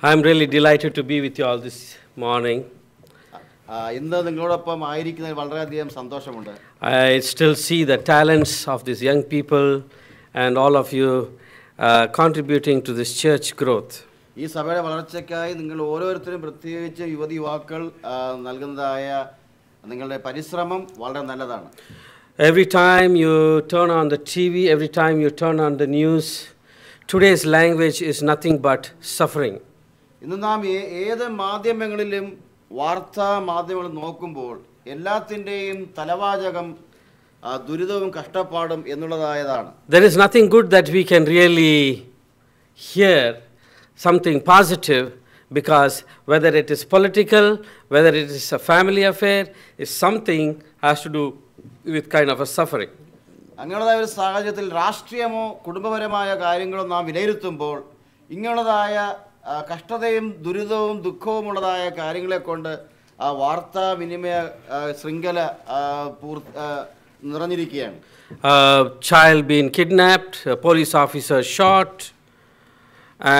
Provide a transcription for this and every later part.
I'm really delighted to be with you all this morning. I still see the talents of these young people and all of you contributing to this church growth. Every time you turn on the TV, every time you turn on the news, today's language is nothing but suffering. വാർത്താ മാധ്യമങ്ങൾ നോക്കുമ്പോൾ എല്ലാത്തിന്റെയും തലവാചകം ദുരിതവും കഷ്ടപ്പാടും എന്നുള്ളതായതാണ്. There is nothing good that we can really hear, something positive, because whether it is political, whether it is a family affair, is something has to do with kind of a suffering. അങ്ങനെയുള്ള ഒരു സാഹചര്യത്തിൽ രാഷ്ട്രീയമോ കുടുംബപരമായ കാര്യങ്ങളോ നാം വിലയിരുത്തുമ്പോൾ ഇങ്ങനെയുള്ളതായ കഷ്ടതയും ദുരിതവും ദുഃഖവും ഉള്ളതായ കാര്യങ്ങളെ കൊണ്ട് ആ വാർത്താ വിനിമയ ശൃംഖല നിറഞ്ഞിരിക്കുകയാണ്. Child being kidnapped, a police officer shot,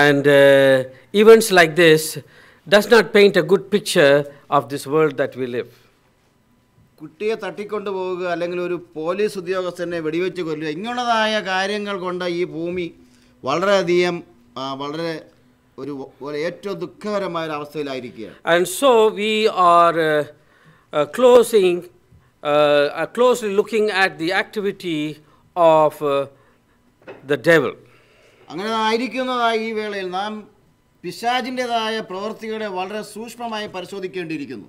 and events like this does not paint a good picture of this world that we live. കുട്ടിയെ തട്ടിക്കൊണ്ടുപോവുക അല്ലെങ്കിൽ ഒരു പോലീസ് ഉദ്യോഗസ്ഥനെ വെടിവെച്ച് കൊല്ലുക ഇങ്ങനെയുള്ളതായ കാര്യങ്ങൾ കൊണ്ട് ഈ ഭൂമി വളരെയധികം വളരെ ഏറ്റവും ദുഃഖകരമായ ഒരു അവസ്ഥയിലായിരിക്കുകയാണ്. And so we are closely looking at the activity of the devil. അങ്ങനെ ആയിരിക്കുന്നതായ ഈ വേളയിൽ നാം പിശാചിൻ്റെതായ പ്രവൃത്തികളെ വളരെ സൂക്ഷ്മമായി പരിശോധിക്കേണ്ടിയിരിക്കുന്നു.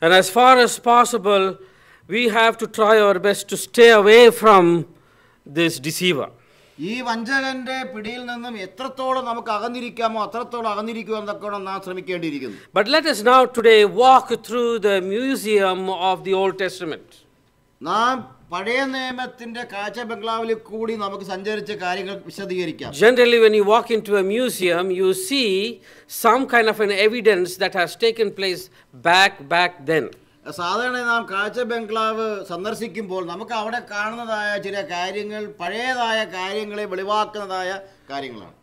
And as far as possible, we have to try our best to stay away from this deceiver. ഈ വഞ്ചകന്റെ പിടിയിൽ നിന്നും എത്രത്തോളം നമുക്ക് അകന്നിരിക്കാമോ അത്രത്തോളം അകന്നിരിക്കുക എന്നൊക്കെ നാം ശ്രമിക്കേണ്ടിയിരിക്കുന്നു. But let us now today walk through the museum of the Old Testament. നാം പഴയ നിയമത്തിന്റെ കാഴ്ച ബംഗ്ലാവിൽ കൂടി നമുക്ക് സഞ്ചരിച്ച കാര്യങ്ങൾ വിശദീകരിക്കാം. Generally, when you walk into a museum, you see some kind of an evidence that has taken place back then. സാധാരണ നാം കാഴ്ച ബംഗ്ലാവ് സന്ദർശിക്കുമ്പോൾ നമുക്ക് അവിടെ കാണുന്നതായ ചില കാര്യങ്ങൾ പഴയതായ കാര്യങ്ങളെ വെളിവാക്കുന്നതായ കാര്യങ്ങളാണ്.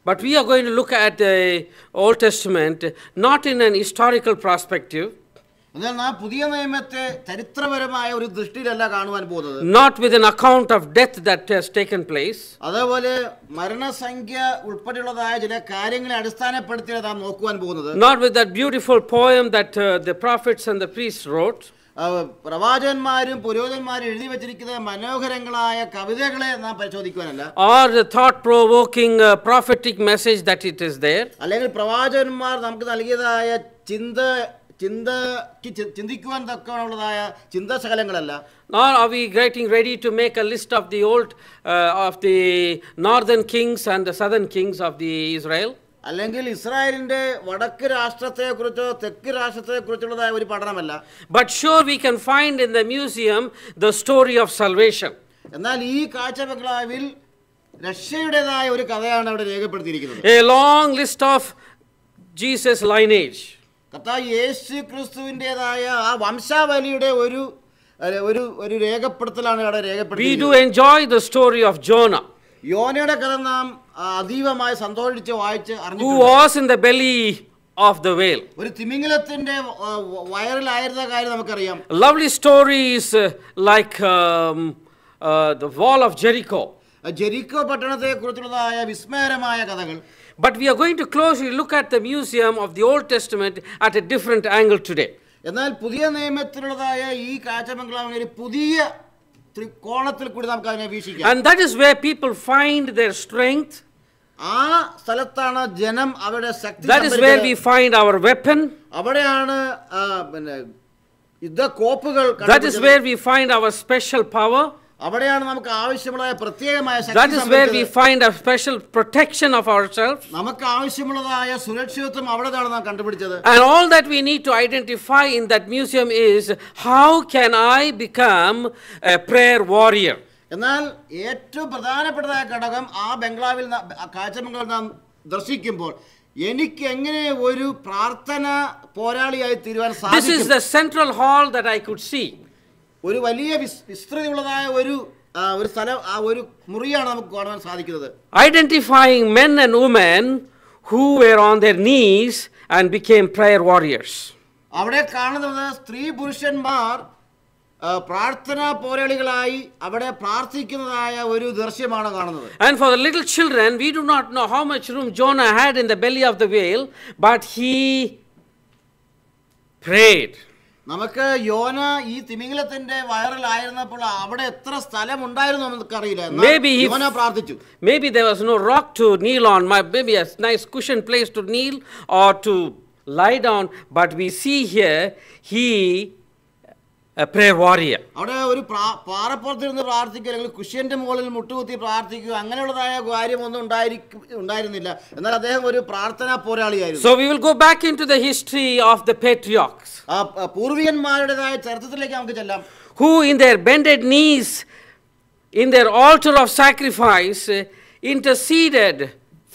But we are going to look at the Old Testament not in an historical perspective. എന്നാൽ നാം പുതിയ നിയമത്തെ ചരിത്രപരമായ ഒരു ദൃഷ്ടിയിലല്ല കാണുവാൻ പോകുന്നത്. Not with an account of death that has taken place. അതേപോലെ മരണസംഖ്യ ഉൾപ്പെടെയുള്ളതായ ചില കാര്യങ്ങളെ അടിസ്ഥാനപ്പെടുത്തിയാണ് നാം നോക്കുവാൻ പോകുന്നത്. Not with that beautiful poem that the prophets and the priests wrote. പ്രവാചകന്മാരും പുരോഹിതന്മാരും എഴുതി വെച്ചിരിക്കുന്ന മനോഹരങ്ങളായ കവിതകളെ നാം പരിശോധിക്കുവാനല്ല. Or the thought-provoking prophetic message that it is there. അല്ലെങ്കിൽ പ്രവാചകന്മാർ നമുക്ക് നൽകിയതായ ചിന്തിക്കുവാൻ തക്കമുള്ളതായ ചിന്താശകലങ്ങളല്ല. Nor are we getting ready to make a list of the northern kings and the southern kings of the Israel. അല്ലെങ്കിൽ ഇസ്രായേലിന്റെ വടക്ക് രാഷ്ട്രത്തെക്കുറിച്ചോ തെക്ക് രാഷ്ട്രത്തെക്കുറിച്ചുള്ളതായ ഒരു പഠനമല്ല. But sure we can find in the museum the story of salvation. എന്നാൽ ഈ കാഴ്ച ബംഗ്ലാവിൽ രക്ഷയുടേതായ ഒരു കഥയാണ് അവിടെ രേഖപ്പെടുത്തിയിരിക്കുന്നത്. A long list of Jesus lineage. കർത്താവ് യേശു ക്രിസ്തുവിൻ്റെതായ ആ വംശാവലിയുടെ ഒരു രേഖപ്പെടുത്തലാണ് അവിടെ രേഖപ്പെടുത്തിയിരിക്കുന്നത്. We do enjoy the story of Jonah. യോനയുടെ കഥ നാം അതീവമായി സന്തോഷിച്ച് വായിച്ച് അറിഞ്ഞു. Who was in the belly of the whale. ഒരു തിമിംഗലത്തിന്റെ വയറിലായിരുന്ന കാര്യം നമുക്കറിയാം. Lovely stories like the wall of Jericho. Jericho പട്ടണത്തെ കുറിച്ചുള്ളതായ വിസ്മയകരമായ കഥകൾ. But we are going to closely look at the museum of the Old Testament at a different angle today. എന്നാൽ പുതിയ നിയമത്തിലുള്ളതായ ഈ കാഴ്ച ബംഗ്ലാവിനെ ഒരു പുതിയ ത്രികോണത്തിൽ കൂടി നമുക്ക് അതിനെ വീക്ഷിക്കാം. And that is where people find their strength. ആ സ്ഥലത്താണ് ജനം അവരുടെ ശക്തി. That is where we find our weapon. അവിടെയാണ് യുദ്ധക്കോപ്പുകൾ. That is where we find our special power. അവിടെയാണ് നമുക്ക് ആവശ്യമുള്ള പ്രത്യേകമായ ശക്തി. That is where we find a special protection of ourselves. നമുക്ക് ആവശ്യമുള്ളതായ സുരക്ഷിതത്വം അവിടെയാണ് നാം കണ്ടുപിടിച്ചത്. And all that we need to identify in that museum is how can I become a prayer warrior. എന്നാൽ ഏറ്റവും പ്രധാനപ്പെട്ടതായ ഘടകം ആ ബംഗ്ലാവിൽ കാഴ്ച ബംഗ്ലാവിൽ നാം ദർശിക്കുമ്പോൾ എനിക്ക് എങ്ങനെ ഒരു പ്രാർത്ഥന പോരാളിയായി തീരുവാൻ സാധിക്കും. This is the central hall that I could see. ഒരു വലിയ വിസ്തൃതിയുള്ളതായ ഒരു സ്ഥലം, ആ ഒരു മുറിയാണ് നമുക്ക് കാണാൻ സാധിക്കുന്നത്. Identifying men and women who were on their knees and became prayer warriors. അവിടെ കാണുന്നത് സ്ത്രീ പുരുഷന്മാർ പ്രാർത്ഥനാ പോരാളികളായി അവിടെ പ്രാർത്ഥിക്കുന്നതായ ഒരു ദൃശ്യമാണ് കാണുന്നത്. And for the little children, we do not know how much room Jonah had in the belly of the whale, but he prayed. നമുക്ക് യോന ഈ തിമിംഗലത്തിന്റെ വയറിലായിരുന്നപ്പോൾ അവിടെ എത്ര സ്ഥലം ഉണ്ടായിരുന്നു നമുക്കറിയില്ല. യോന പ്രാർത്ഥിച്ചു. Maybe there was no rock to kneel on, maybe a nice cushion place to kneel or to lie down, but we see here he a prayer warrior. അവിടെ ഒരു പാറപ്പുറത്തിരുന്ന് പ്രാർത്ഥിക്കുക അല്ലെങ്കിൽ കുഷ്യന്റെ മുകളിൽ മുട്ടുകുത്തി പ്രാർത്ഥിക്കുക അങ്ങനെയുള്ളതായ കാര്യമൊന്നും ഉണ്ടായിരുന്നില്ല. എന്നാൽ അദ്ദേഹം ഒരു പ്രാർത്ഥനാ പോരാളിയായിരുന്നു. So we will go back into the history of the patriarchs. പൂർവികന്മാരുടേതായ ചരിത്രത്തിലേക്ക് നമുക്ക് ചെല്ലാം. Who in their bended knees in their altar of sacrifice interceded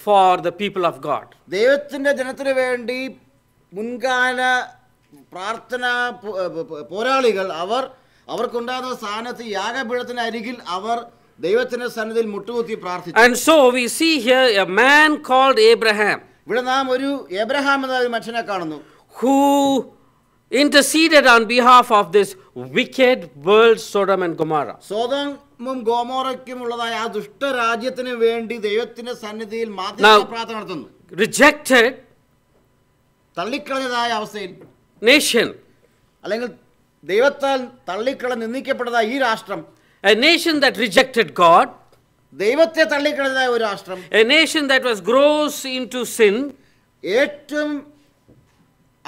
for the people of God. ദൈവത്തിന്റെ ജനത്തിന് വേണ്ടി മുൻകാല പ്രാർത്ഥന പോരാളികൾ അവർക്കുണ്ടാകുന്ന സ്ഥാനത്ത് യാഗപീഠത്തിന് അരികിൽ അവർ ദൈവത്തിന്റെ സന്നിധിയിൽ മുട്ടുകുത്തി പ്രാർത്ഥിച്ചു. And so we see here a man called Abraham. ഇവിടെ നാം ഒരു എബ്രഹാം എന്ന ഒരു മനുഷ്യനെ കാണുന്നു. Who interceded on behalf of this wicked world, Sodom and Gomorrah. സോദോമും ഗോമോറയ്ക്കും ഉള്ളതായ ആ ദുഷ്ടരാജ്യത്തിന് വേണ്ടി ദൈവത്തിന്റെ സന്നിധിയിൽ മാധ്യസ്ഥ പ്രാർത്ഥന നടത്തുന്നു. Rejected തള്ളിക്കളഞ്ഞതായ അവസ്ഥയിൽ nation, അല്ലെങ്കിൽ ദൈവത്താൽ തള്ളിക്കളഞ്ഞ് നിന്ദിക്കപ്പെട്ടതായ ഈ രാഷ്ട്രം, a nation that rejected God, ദൈവത്തെ തള്ളിക്കളഞ്ഞതായ ഒരു രാഷ്ട്രം, a nation that was gross into sin, ഏറ്റവും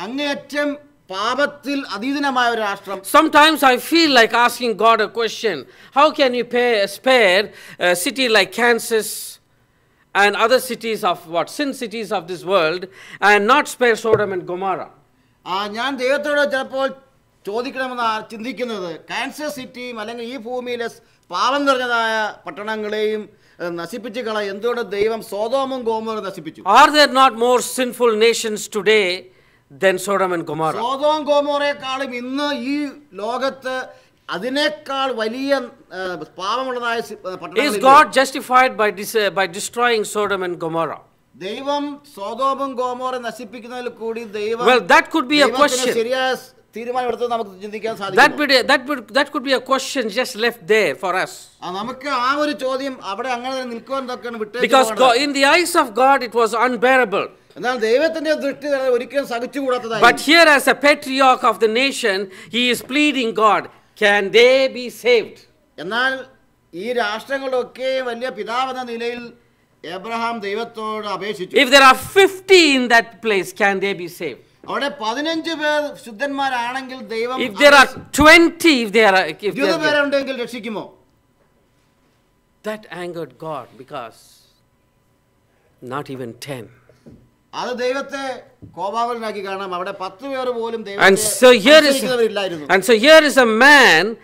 അങ്ങേയറ്റം പാപത്തിൽ അതീതമായ ഒരു രാഷ്ട്രം. Sometimes I feel like asking God a question. How can you spare a city like Kansas and other cities of sin cities of this world and not spare Sodom and Gomorrah? ഞാൻ ദൈവത്തോട് ചിലപ്പോൾ ചോദിക്കണമെന്ന് ചിന്തിക്കുന്നത് Kansas സിറ്റിയും അല്ലെങ്കിൽ ഈ ഭൂമിയിലെ പാപം നിറഞ്ഞതായ പട്ടണങ്ങളെയും നശിപ്പിച്ചു കളയാൻ എന്തുകൊണ്ട് ദൈവം സോദോമും ഗോമോറും നശിപ്പിച്ചു? Are there not more sinful nations today than Sodom and Gomorrah? Sodom ഗോമോറയെക്കാളും ഇന്ന് ഈ ലോകത്ത് അതിനേക്കാൾ വലിയ പാപമുള്ളതായ പട്ടണങ്ങൾ. Is God justified by destroying Sodom and Gomorrah? ദൈവം സോദോമും ഗോമോറ നശിപ്പിക്കുന്നതിൽ കൂടി ദൈവം Well, that could be a question. ശരിയായ തീരുമാനം എടുത്ത് നമുക്ക് ചിന്തിക്കാൻ സാധിക്കും. That could be a question just left there for us. നമുക്ക് ആ ഒരു ചോദ്യം അവിടെ അങ്ങനെ നിൽക്കുവാൻ തക്കയാണ് വിട്ടേ. Because in the eyes of God it was unbearable. എന്നാൽ ദൈവത്തിന്റെ ദൃഷ്ടി ഒരിക്കലും സഹിച്ചുകൂടാത്തതായി. But here as a patriarch of the nation he is pleading God, can they be saved? എന്നാൽ ഈ രാഷ്ട്രങ്ങളൊക്കെ വലിയ പിതാവെന്ന നിലയിൽ എബ്രഹാം ദൈവത്തോട് അപേക്ഷിച്ചു. If there are 50 in that place, can they be saved? അവിടെ 15 പേർ ശുദ്ധന്മാരാണെങ്കിൽ ദൈവം, if there are 20, if there are 20 പേരുണ്ടെങ്കിൽ രക്ഷിക്കുമോ? That angered God because not even 10. അത് ദൈവത്തെ കോപാകുലനാക്കി. കാരണം അവിടെ 10 പേർ പോലും ദൈവത്തെ And so here is a man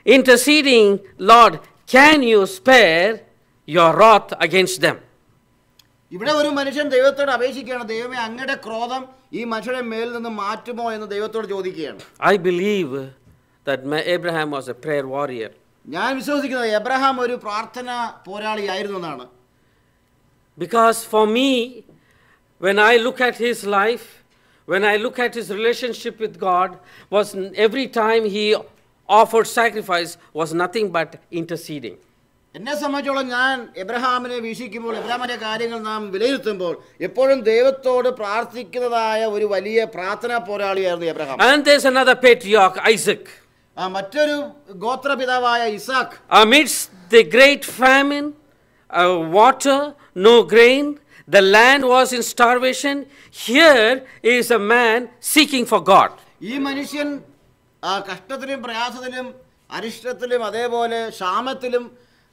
interceding, Lord, can you spare your wrath against them? ഇവിടെ ഒരു മനുഷ്യൻ ദൈവത്തോട് അപേക്ഷിക്കുകയാണ്, ദൈവമേ അങ്ങയുടെ ക്രോധം ഈ മനുഷ്യരുടെ മേൽ നിന്ന് മാറ്റുമോ എന്ന് ദൈവത്തോട് ചോദിക്കുകയാണ്. I believe that Abraham was a prayer warrior. ഞാൻ വിശ്വസിക്കുന്നത് എബ്രഹാം ഒരു പ്രാർത്ഥന പോരാളിയായിരുന്നു എന്നാണ്. Because for me, when I look at his life, when I look at his relationship with God, was every time he offered sacrifice was nothing but interceding. എന്നെ സംബന്ധിച്ചോളം ഞാൻ എബ്രഹാമിനെ വീക്ഷിക്കുമ്പോൾ, എബ്രഹാമിന്റെ കാര്യങ്ങൾ നാം വിലയിരുത്തുമ്പോൾ എപ്പോഴും ദൈവത്തോട് പ്രാർത്ഥിക്കുന്നതായ ഒരു വലിയ പ്രാർത്ഥനാ പോരാളിയായിരുന്നു Abraham. And there's another patriarch, Isaac. മറ്റൊരു ഗോത്രപിതാവായ Isaac. Amidst the great famine, water, no grain, the land was in starvation. Here is a man seeking for God. ഈ മനുഷ്യൻ കഷ്ടത്തിലും പ്രയാസത്തിലും അരിഷ്ടത്തിലും അതേപോലെ ക്ഷാമത്തിലും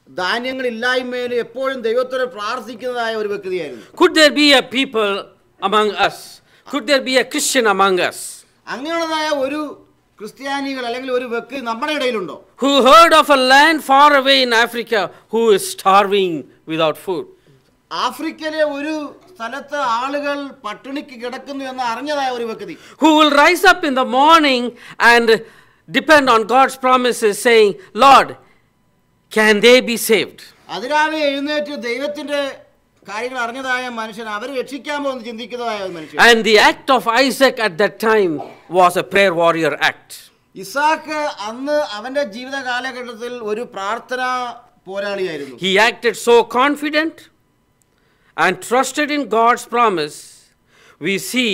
ധാന്യങ്ങളില്ലായ്മയിലും എപ്പോഴും ദൈവത്തോട് പ്രാർത്ഥിക്കുന്നതായ ഒരു വ്യക്തിയായിരുന്നു. Could there be a people among us? Could there be a Christian among us? അങ്ങനെയുള്ളതായ ഒരു ക്രിസ്ത്യാനികൾ അല്ലെങ്കിൽ ഒരു വ്യക്തി നമ്മുടെ ഇടയിലുണ്ടോ? Who heard of a land far away in Africa who is starving without food? ആഫ്രിക്കയിലെ ഒരു സ്ഥലത്ത് ആളുകൾ പട്ടിണിക്ക് കിടക്കുന്നു എന്ന് അറിഞ്ഞതായ ഒരു വ്യക്തി. Who will rise up in the morning and depend on God's promises saying, Lord, can they be saved? അതിരാവിലെ എഴുന്നേറ്റ് ദൈവത്തിന്റെ കാര്യങ്ങൾ അറിഞ്ഞതായ മനുഷ്യൻ അവരെ രക്ഷിക്കാമോ എന്ന് ചിന്തിക്കുന്നതായ ഒരു മനുഷ്യൻ. And the act of Isaac at that time was a prayer warrior act. Isaac അന്ന് അവന്റെ ജീവിത കാലഘട്ടത്തിൽ ഒരു പ്രാർത്ഥനാ പോരാളിയായിരുന്നു. He acted so confident and trusted in God's promise. We see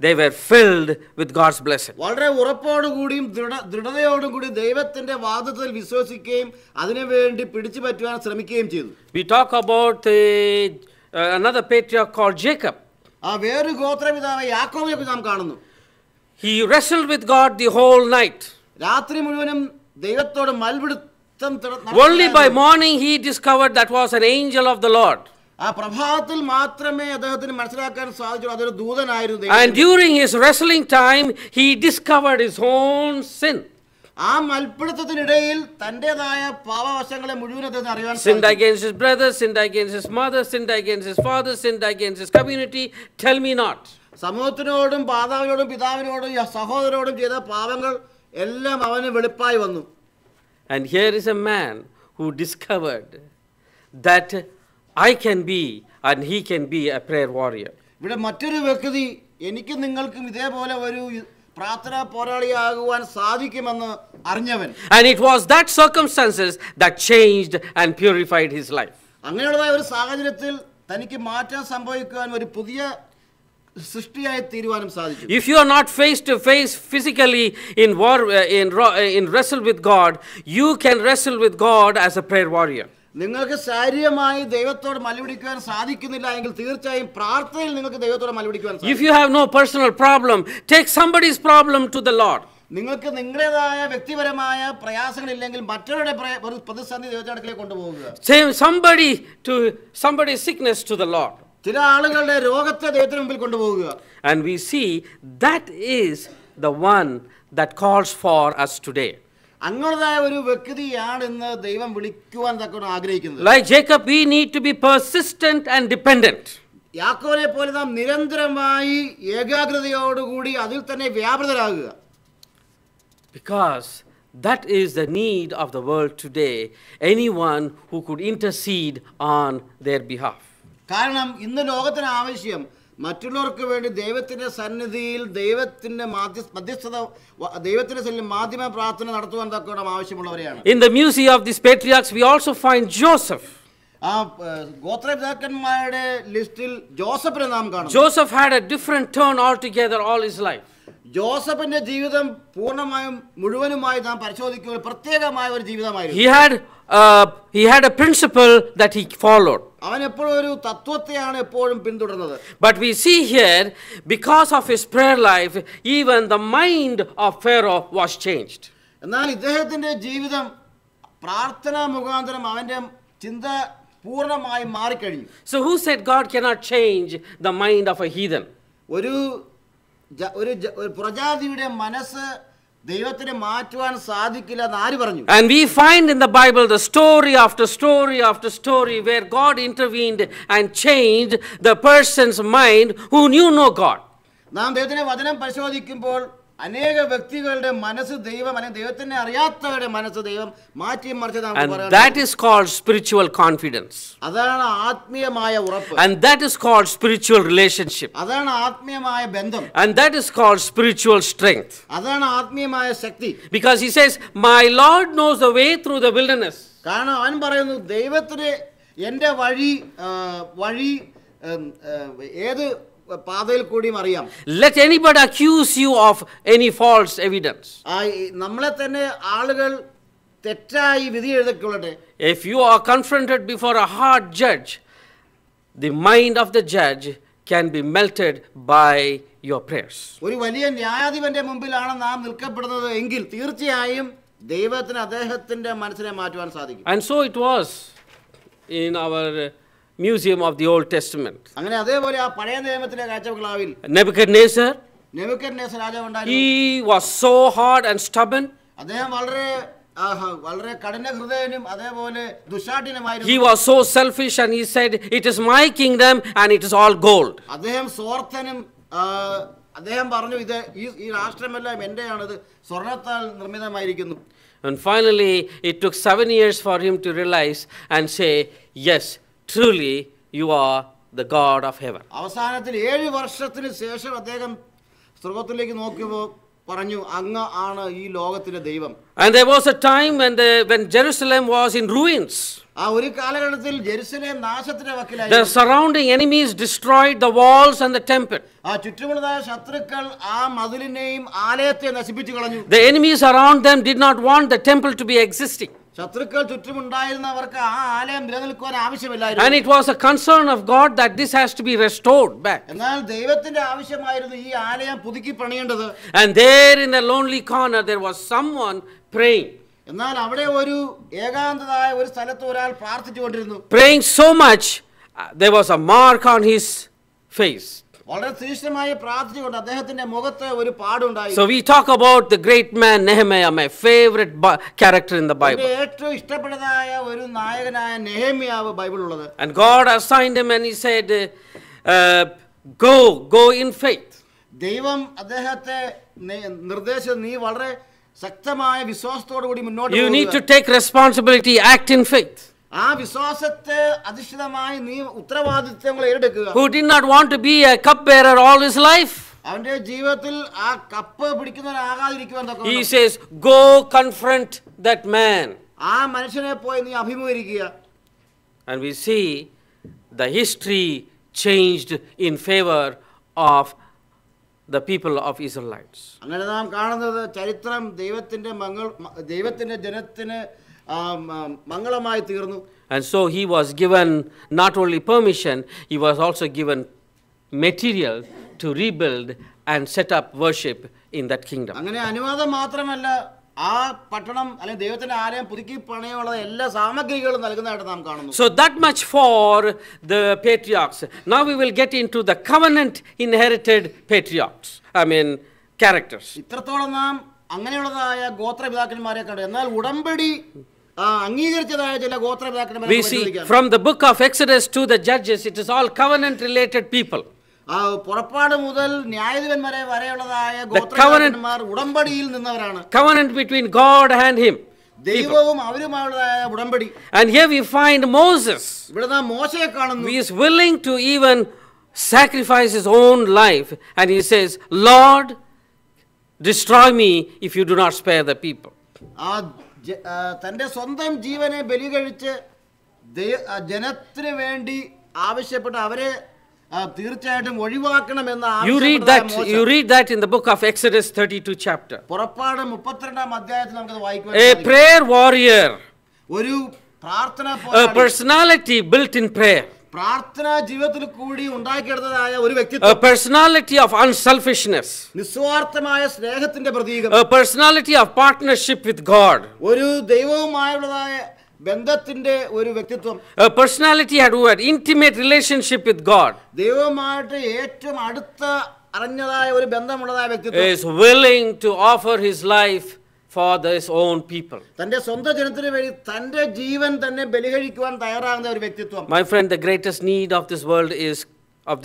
they were filled with God's blessing. വളരെ ഉറപ്പോടുകൂടിയും ദൃഢതയോടും കൂടി ദൈവത്തിന്റെ വാഗ്ദത്തത്തിൽ വിശ്വസിക്കുകയും അതിനുവേണ്ടി പിടിച്ചു പറ്റുവാൻ ശ്രമിക്കുകയും ചെയ്തു. We talk about another patriarch called Jacob. ആ വേറൊരു ഗോത്രപിതാവ് യാക്കോബിനെ നാം കാണുന്നു. He wrestled with God the whole night. രാത്രി മുഴുവനും ദൈവത്തോട് മൽപിടുത്തം നടത്തി. Only by morning he discovered that was an angel of the Lord. ആ പ്രഭാതത്തിൽ മാത്രമേ അദ്ദേഹത്തിന് മനസ്സിലാക്കാൻ സാധിച്ചു അതൊരു ദൂതനായിരുന്നു. And during his wrestling time he discovered his own sin. ആ മൽപിടുത്തത്തിനിടയിൽ തന്റേതായ പാപവശങ്ങളെ മുഴുവൻ അദ്ദേഹത്തിന് അറിയാൻ സാധിച്ചു. Sinned against his brother, sinned against his mother, sinned against his father, sinned against his community. Tell me not. സമൂഹത്തിനോടും മാതാവിനോടും പിതാവിനോടും സഹോദരനോടും ചെയ്ത പാപങ്ങൾ എല്ലാം അവന് വെളിപ്പായി വന്നു. And here is a man who discovered that I can be and he can be a prayer warrior. ഇവിടെ മറ്റൊരു വ്യക്തി എനിക്കും നിങ്ങൾക്കും ഇതേപോലെ ഒരു പ്രാർത്ഥനാ പോരാളിയാകുവാൻ സാധിക്കുമെന്ന് അറിഞ്ഞവൻ. And it was that circumstances that changed and purified his life. അങ്ങനെയുള്ളതായ ഒരു സാഹചര്യത്തിൽ തനിക്ക് മാറ്റം സംഭവിക്കുവാൻ ഒരു പുതിയ സൃഷ്ടിയായി തീരുവാനും സാധിച്ചു. If you are not face to face physically in war in wrestle with God, you can wrestle with God as a prayer warrior. നിങ്ങൾക്ക് ശാരീരികമായി ദൈവത്തോട് മല്ലുപിടിക്കുവാൻ സാധിക്കുന്നില്ല എങ്കിൽ തീർച്ചയായും പ്രാർത്ഥനയിൽ നിങ്ങൾക്ക് ദൈവത്തോട് മല്ലുപിടിക്കുവാൻ സാധിക്കും. If you have no personal problem, take somebody's problem to the Lord. നിങ്ങൾക്ക് നിങ്ങളുടേതായ വ്യക്തിപരമായ പ്രയാസങ്ങളില്ലെങ്കിൽ മറ്റൊരുടെ പ്രതിസന്ധി ദൈവത്തിന്റെ അടുക്കലേക്ക് കൊണ്ടുപോകുക. Say somebody's sickness to the Lord. ചില ആളുകളുടെ രോഗത്തെ ദൈവത്തിന് മുമ്പിൽ കൊണ്ടുപോകുക. And we see that is the one that calls for us today. അങ്ങനെതായ ഒരു വ്യക്തിയാണ് ഇന്ന് ദൈവം വിളിക്കുവാൻ തക്കവണ്ണം ആഗ്രഹിക്കുന്നത്. Like Jacob, we need to be persistent and dependent. യാക്കോബിനെ പോലെ നാം നിരന്തരമായി ഏകാഗ്രതയോടുകൂടി അതിൽ തന്നെ വ്യാപൃതരാകുക. Because that is the need of the world today. Anyone who could intercede on their behalf. കാരണം ഇന്ന് ലോകത്തിന് ആവശ്യം മറ്റുള്ളവർക്ക് വേണ്ടി ദൈവത്തിന്റെ സന്നിധിയിൽ ദൈവത്തിന്റെ മധ്യസ്ഥത ദൈവത്തിന്റെ സന്നിധിയിൽ മാധ്യമ പ്രാർത്ഥന നടത്തുവാൻ തക്കവണ്ണം ആവശ്യമുള്ളവരെയാണ്. In the music of these patriarchs we also find Joseph. ആ ഗോത്രപിതാക്കന്മാരുടെ ലിസ്റ്റിൽ ജോസഫിനെ നാം കാണുന്നു. Joseph had a different turn altogether all his life. ജോസഫിന്റെ ജീവിതം പൂർണ്ണമായും മുഴുവനുമായി നാം പരിശോധിക്കുമ്പോൾ പ്രത്യേകമായ ഒരു ജീവിതമായിരുന്നു. He had a principle that he followed. അവൻ എപ്പോഴും ഒരു തത്വത്തെയാണ് എപ്പോഴും പിന്തുടർന്നത്. But we see here, because of his prayer life, even the mind of Pharaoh was changed. എന്നാൽ ഇദ്ദേഹത്തിന്റെ ജീവിതം പ്രാർത്ഥനാ മുഖാന്തരം അവന്റെ ചിന്ത പൂർണ്ണമായി മാറിക്കഴിഞ്ഞു. So who said God cannot change the mind of a heathen? ഒരു പ്രജാതിയുടെ മനസ്സ് ദൈവത്തിന് മാറ്റുവാൻ സാധിക്കില്ല എന്ന് ആര് പറഞ്ഞു? And we find in the Bible the story after story after story where God intervened and changed the person's mind who knew no God. നാം ദൈവത്തിന്റെ വചനം പരിശോധിക്കുമ്പോൾ അനേക വ്യക്തികളുടെ മനസ്സ് ദൈവം അല്ലെങ്കിൽ ദൈവത്തിനെ അറിയാത്തവരുടെ മനസ്സ് ദൈവം മാറ്റി മറിച്ചത് നാം And പറയുന്നു. that is called spiritual confidence. അതാണ് ആത്മീയമായ ഉറപ്പ്. And that is called spiritual relationship. അതാണ് ആത്മീയമായ ബന്ധം. And that is called spiritual strength. അതാണ് ആത്മീയമായ ശക്തി. Because he says, my Lord knows the way through the wilderness. കാരണം അവൻ പറയുന്നു ദൈവത്തിന് എൻ്റെ വഴി ഏത് പാതയിൽ കൂടിയും അറിയാം. Let anybody accuse you of any false evidence. നമ്മളെ തന്നെ ആളുകൾ തെറ്റായി വിധി എഴുതിക്കൊള്ളട്ടെ. If you are confronted before a hard judge, the mind of the judge can be melted by your prayers. ഒരു വലിയ ന്യായാധിപന്റെ മുമ്പിലാണ് നാം നിൽക്കപ്പെടുന്നത് എങ്കിൽ തീർച്ചയായും ദൈവത്തിന് അദ്ദേഹത്തിന്റെ മനസ്സിനെ മാറ്റുവാൻ സാധിക്കും. And so it was in our museum of the Old Testament. അങ്ങനെ അതേപോലെ ആ പഴയ നിയമത്തിലെ കാഴ്ചകളാവിൽ Nebuchadnezzar, രാജാവുണ്ടായിരുന്നു. he was so hard and stubborn. അദ്ദേഹം വളരെ കഠിന ഹൃദയനും അതേപോലെ ദുശാഠ്യനുമായിരുന്നു. He was so selfish and he said, it is my kingdom and it is all gold. അദ്ദേഹം സ്വാർത്ഥനും അദ്ദേഹം പറഞ്ഞു ഈ രാഷ്ട്രമെല്ലാം എന്റെയാണത് സ്വർണ്ണത്താൽ നിർമ്മിതമായിരിക്കുന്നു. And finally it took 7 years for him to realize and say, yes, truly you are the God of heaven. അവസാനത്തിൽ 7 വർഷത്തിന് ശേഷം അദ്ദേഹം സ്വർഗ്ഗത്തിലേക്ക് നോക്കിയപ്പോൾ പറഞ്ഞു, അങ്ങ് ആണ് ഈ ലോകത്തിലെ ദൈവം. And there was a time when Jerusalem was in ruins. ആ ഒരു കാലഘട്ടത്തിൽ ജെറുസലേം നാശത്തിന്റെ വക്കിലായി. The surrounding enemies destroyed the walls and the temple. ആ ചുറ്റുമുള്ളതായ ശത്രുക്കൾ ആ മതിലിനെയും ആലയത്തെ നശിപ്പിച്ചു കളഞ്ഞു. The enemies around them did not want the temple to be existing. ശത്രുക്കൾ ചുറ്റുമുണ്ടായിരുന്നവർക്ക് ആ ആലയം നിലനിൽക്കുവാൻ ആവശ്യമില്ലായിരുന്നു. And it was a concern of God that this has to be restored back. എന്നാൽ ദൈവത്തിന്റെ ആവശ്യമായിരുന്നു ഈ ആലയം പുതുക്കി പണിയേണ്ടത്. And there in the lonely corner there was someone praying. എന്നാൽ അവിടെ ഒരു ഏകാന്തമായ ഒരു സ്ഥലത്ത് ഒരാൾ പ്രാർത്ഥിച്ചുകൊണ്ടിരുന്നു. Praying so much there was a mark on his face. വളരെ തീക്ഷ്ണമായി പ്രാർത്ഥിച്ചുകൊണ്ട് അദ്ദേഹത്തിന്റെ മുഖത്ത് ഒരു പാടുണ്ടായി. So we talk about the great man Nehemiah, my favorite character in the Bible. ഏറ്റവും ഇഷ്ടപ്പെട്ടതായ ഒരു നായകനായ നെഹെമ്യാവ് ബൈബിളിലുള്ളത്. And God assigned him and he said, go in faith. ദൈവം അദ്ദേഹത്തെ നിർദ്ദേശിച്ചത്, നീ വളരെ ശക്തമായ വിശ്വാസത്തോടു കൂടി മുന്നോട്ട് You need to take responsibility, act in faith. ആ വിശ്വാസത്തെ അധിഷ്ഠിതമായി നീ ഉത്തരവാദിത്തങ്ങൾ ഏറ്റെടുക്കുക. Who did not want to be a cupbearer all his life? അവന്റെ ജീവിതത്തിൽ ആ കപ്പ് പിടിക്കുന്നവനാകാതിരിക്കുവാൻ തക്കവണ്ണം He says, go confront that man. ആ മനുഷ്യനെ പോയി നീ അഭിമുഖീകരിക്കുക. And we see the history changed in favor of the people of Israelites. അങ്ങനെ നാം കാണുന്നത് ചരിത്രം ദൈവത്തിന്റെ ജനത്തിന് മംഗളമായി തീർന്നു. And so he was given not only permission, he was also given material to rebuild and set up worship in that kingdom. അങ്ങനെ അനുവാദം മാത്രമല്ല, ആ പട്ടണം അല്ലെങ്കിൽ ദൈവത്തിന്റെ ആലയം പുതുക്കി പണിയാനുള്ള എല്ലാ സാമഗ്രികളും നൽകുന്നതായിട്ട് നാം കാണുന്നു. So that much for the patriarchs. Now we will get into the covenant inherited patriarchs. Characters. ഇത്രത്തോളം നാം അങ്ങനെയുള്ളതായ ഗോത്രപിതാക്കന്മാരെ കണ്ടു. എന്നാൽ ഉടമ്പടി അംഗീകരിച്ചതായ ചില ഗോത്രപിതാക്കന്മാരെ We see from the book of Exodus to the Judges, it is all covenant related people. പുറപ്പാട് മുതൽ ന്യായാധിപന്മാരെ വരെയുള്ളതായ ഗോത്രപിതാക്കന്മാർ ഉടമ്പടിയിൽ നിന്നവരാണ്. Covenant between God and him. ദൈവവും അവരുമായുള്ളതായ ഉടമ്പടി. And here we find Moses. ഇവിടെ നാം മോശയെ കാണുന്നു. He is willing to even sacrifice his own life, and he says, Lord, destroy me if you do not spare the people. തന്റെ സ്വന്തം ജീവനെ ബലി കഴിച്ച് ജനത്തിന് വേണ്ടി ആവശ്യപ്പെട്ട് അവരെ തീർച്ചയായിട്ടും ഒഴിവാക്കണമെന്ന് ആവശ്യപ്പെട്ട You read that in the book of Exodus 32 chapter. പുറപ്പാട് 32-ാം അധ്യായത്തിൽ നമുക്ക് വായിക്കാൻ A prayer warrior, ഒരു പ്രാർത്ഥന a personality built in prayer, പ്രാർത്ഥനാ ജീവിതത്തിൽ കൂടി ഉണ്ടാക്കിയെടുത്തതായ ഒരു വ്യക്തിത്വം, a personality of unselfishness, നിസ്വാർത്ഥമായ സ്നേഹത്തിന്റെ പ്രതീകം, a personality of partnership with God, ഒരു ദൈവവുമായുള്ളതായ ബന്ധത്തിന്റെ ഒരു വ്യക്തിത്വം, a personality who had intimate relationship with God, ദൈവവുമായിട്ട് ഏറ്റവും അടുത്ത അറിഞ്ഞതായ ഒരു ബന്ധമുള്ളതായ വ്യക്തിത്വം, is willing to offer his life for his own people. തന്റെ സ്വന്തം ജനത്തിന് വേണ്ടി തന്റെ ജീവൻ തന്നെ ബലികഴിക്കുവാൻ തയ്യാറാകുന്ന ഒരു വ്യക്തിത്വം. My friend, the greatest need of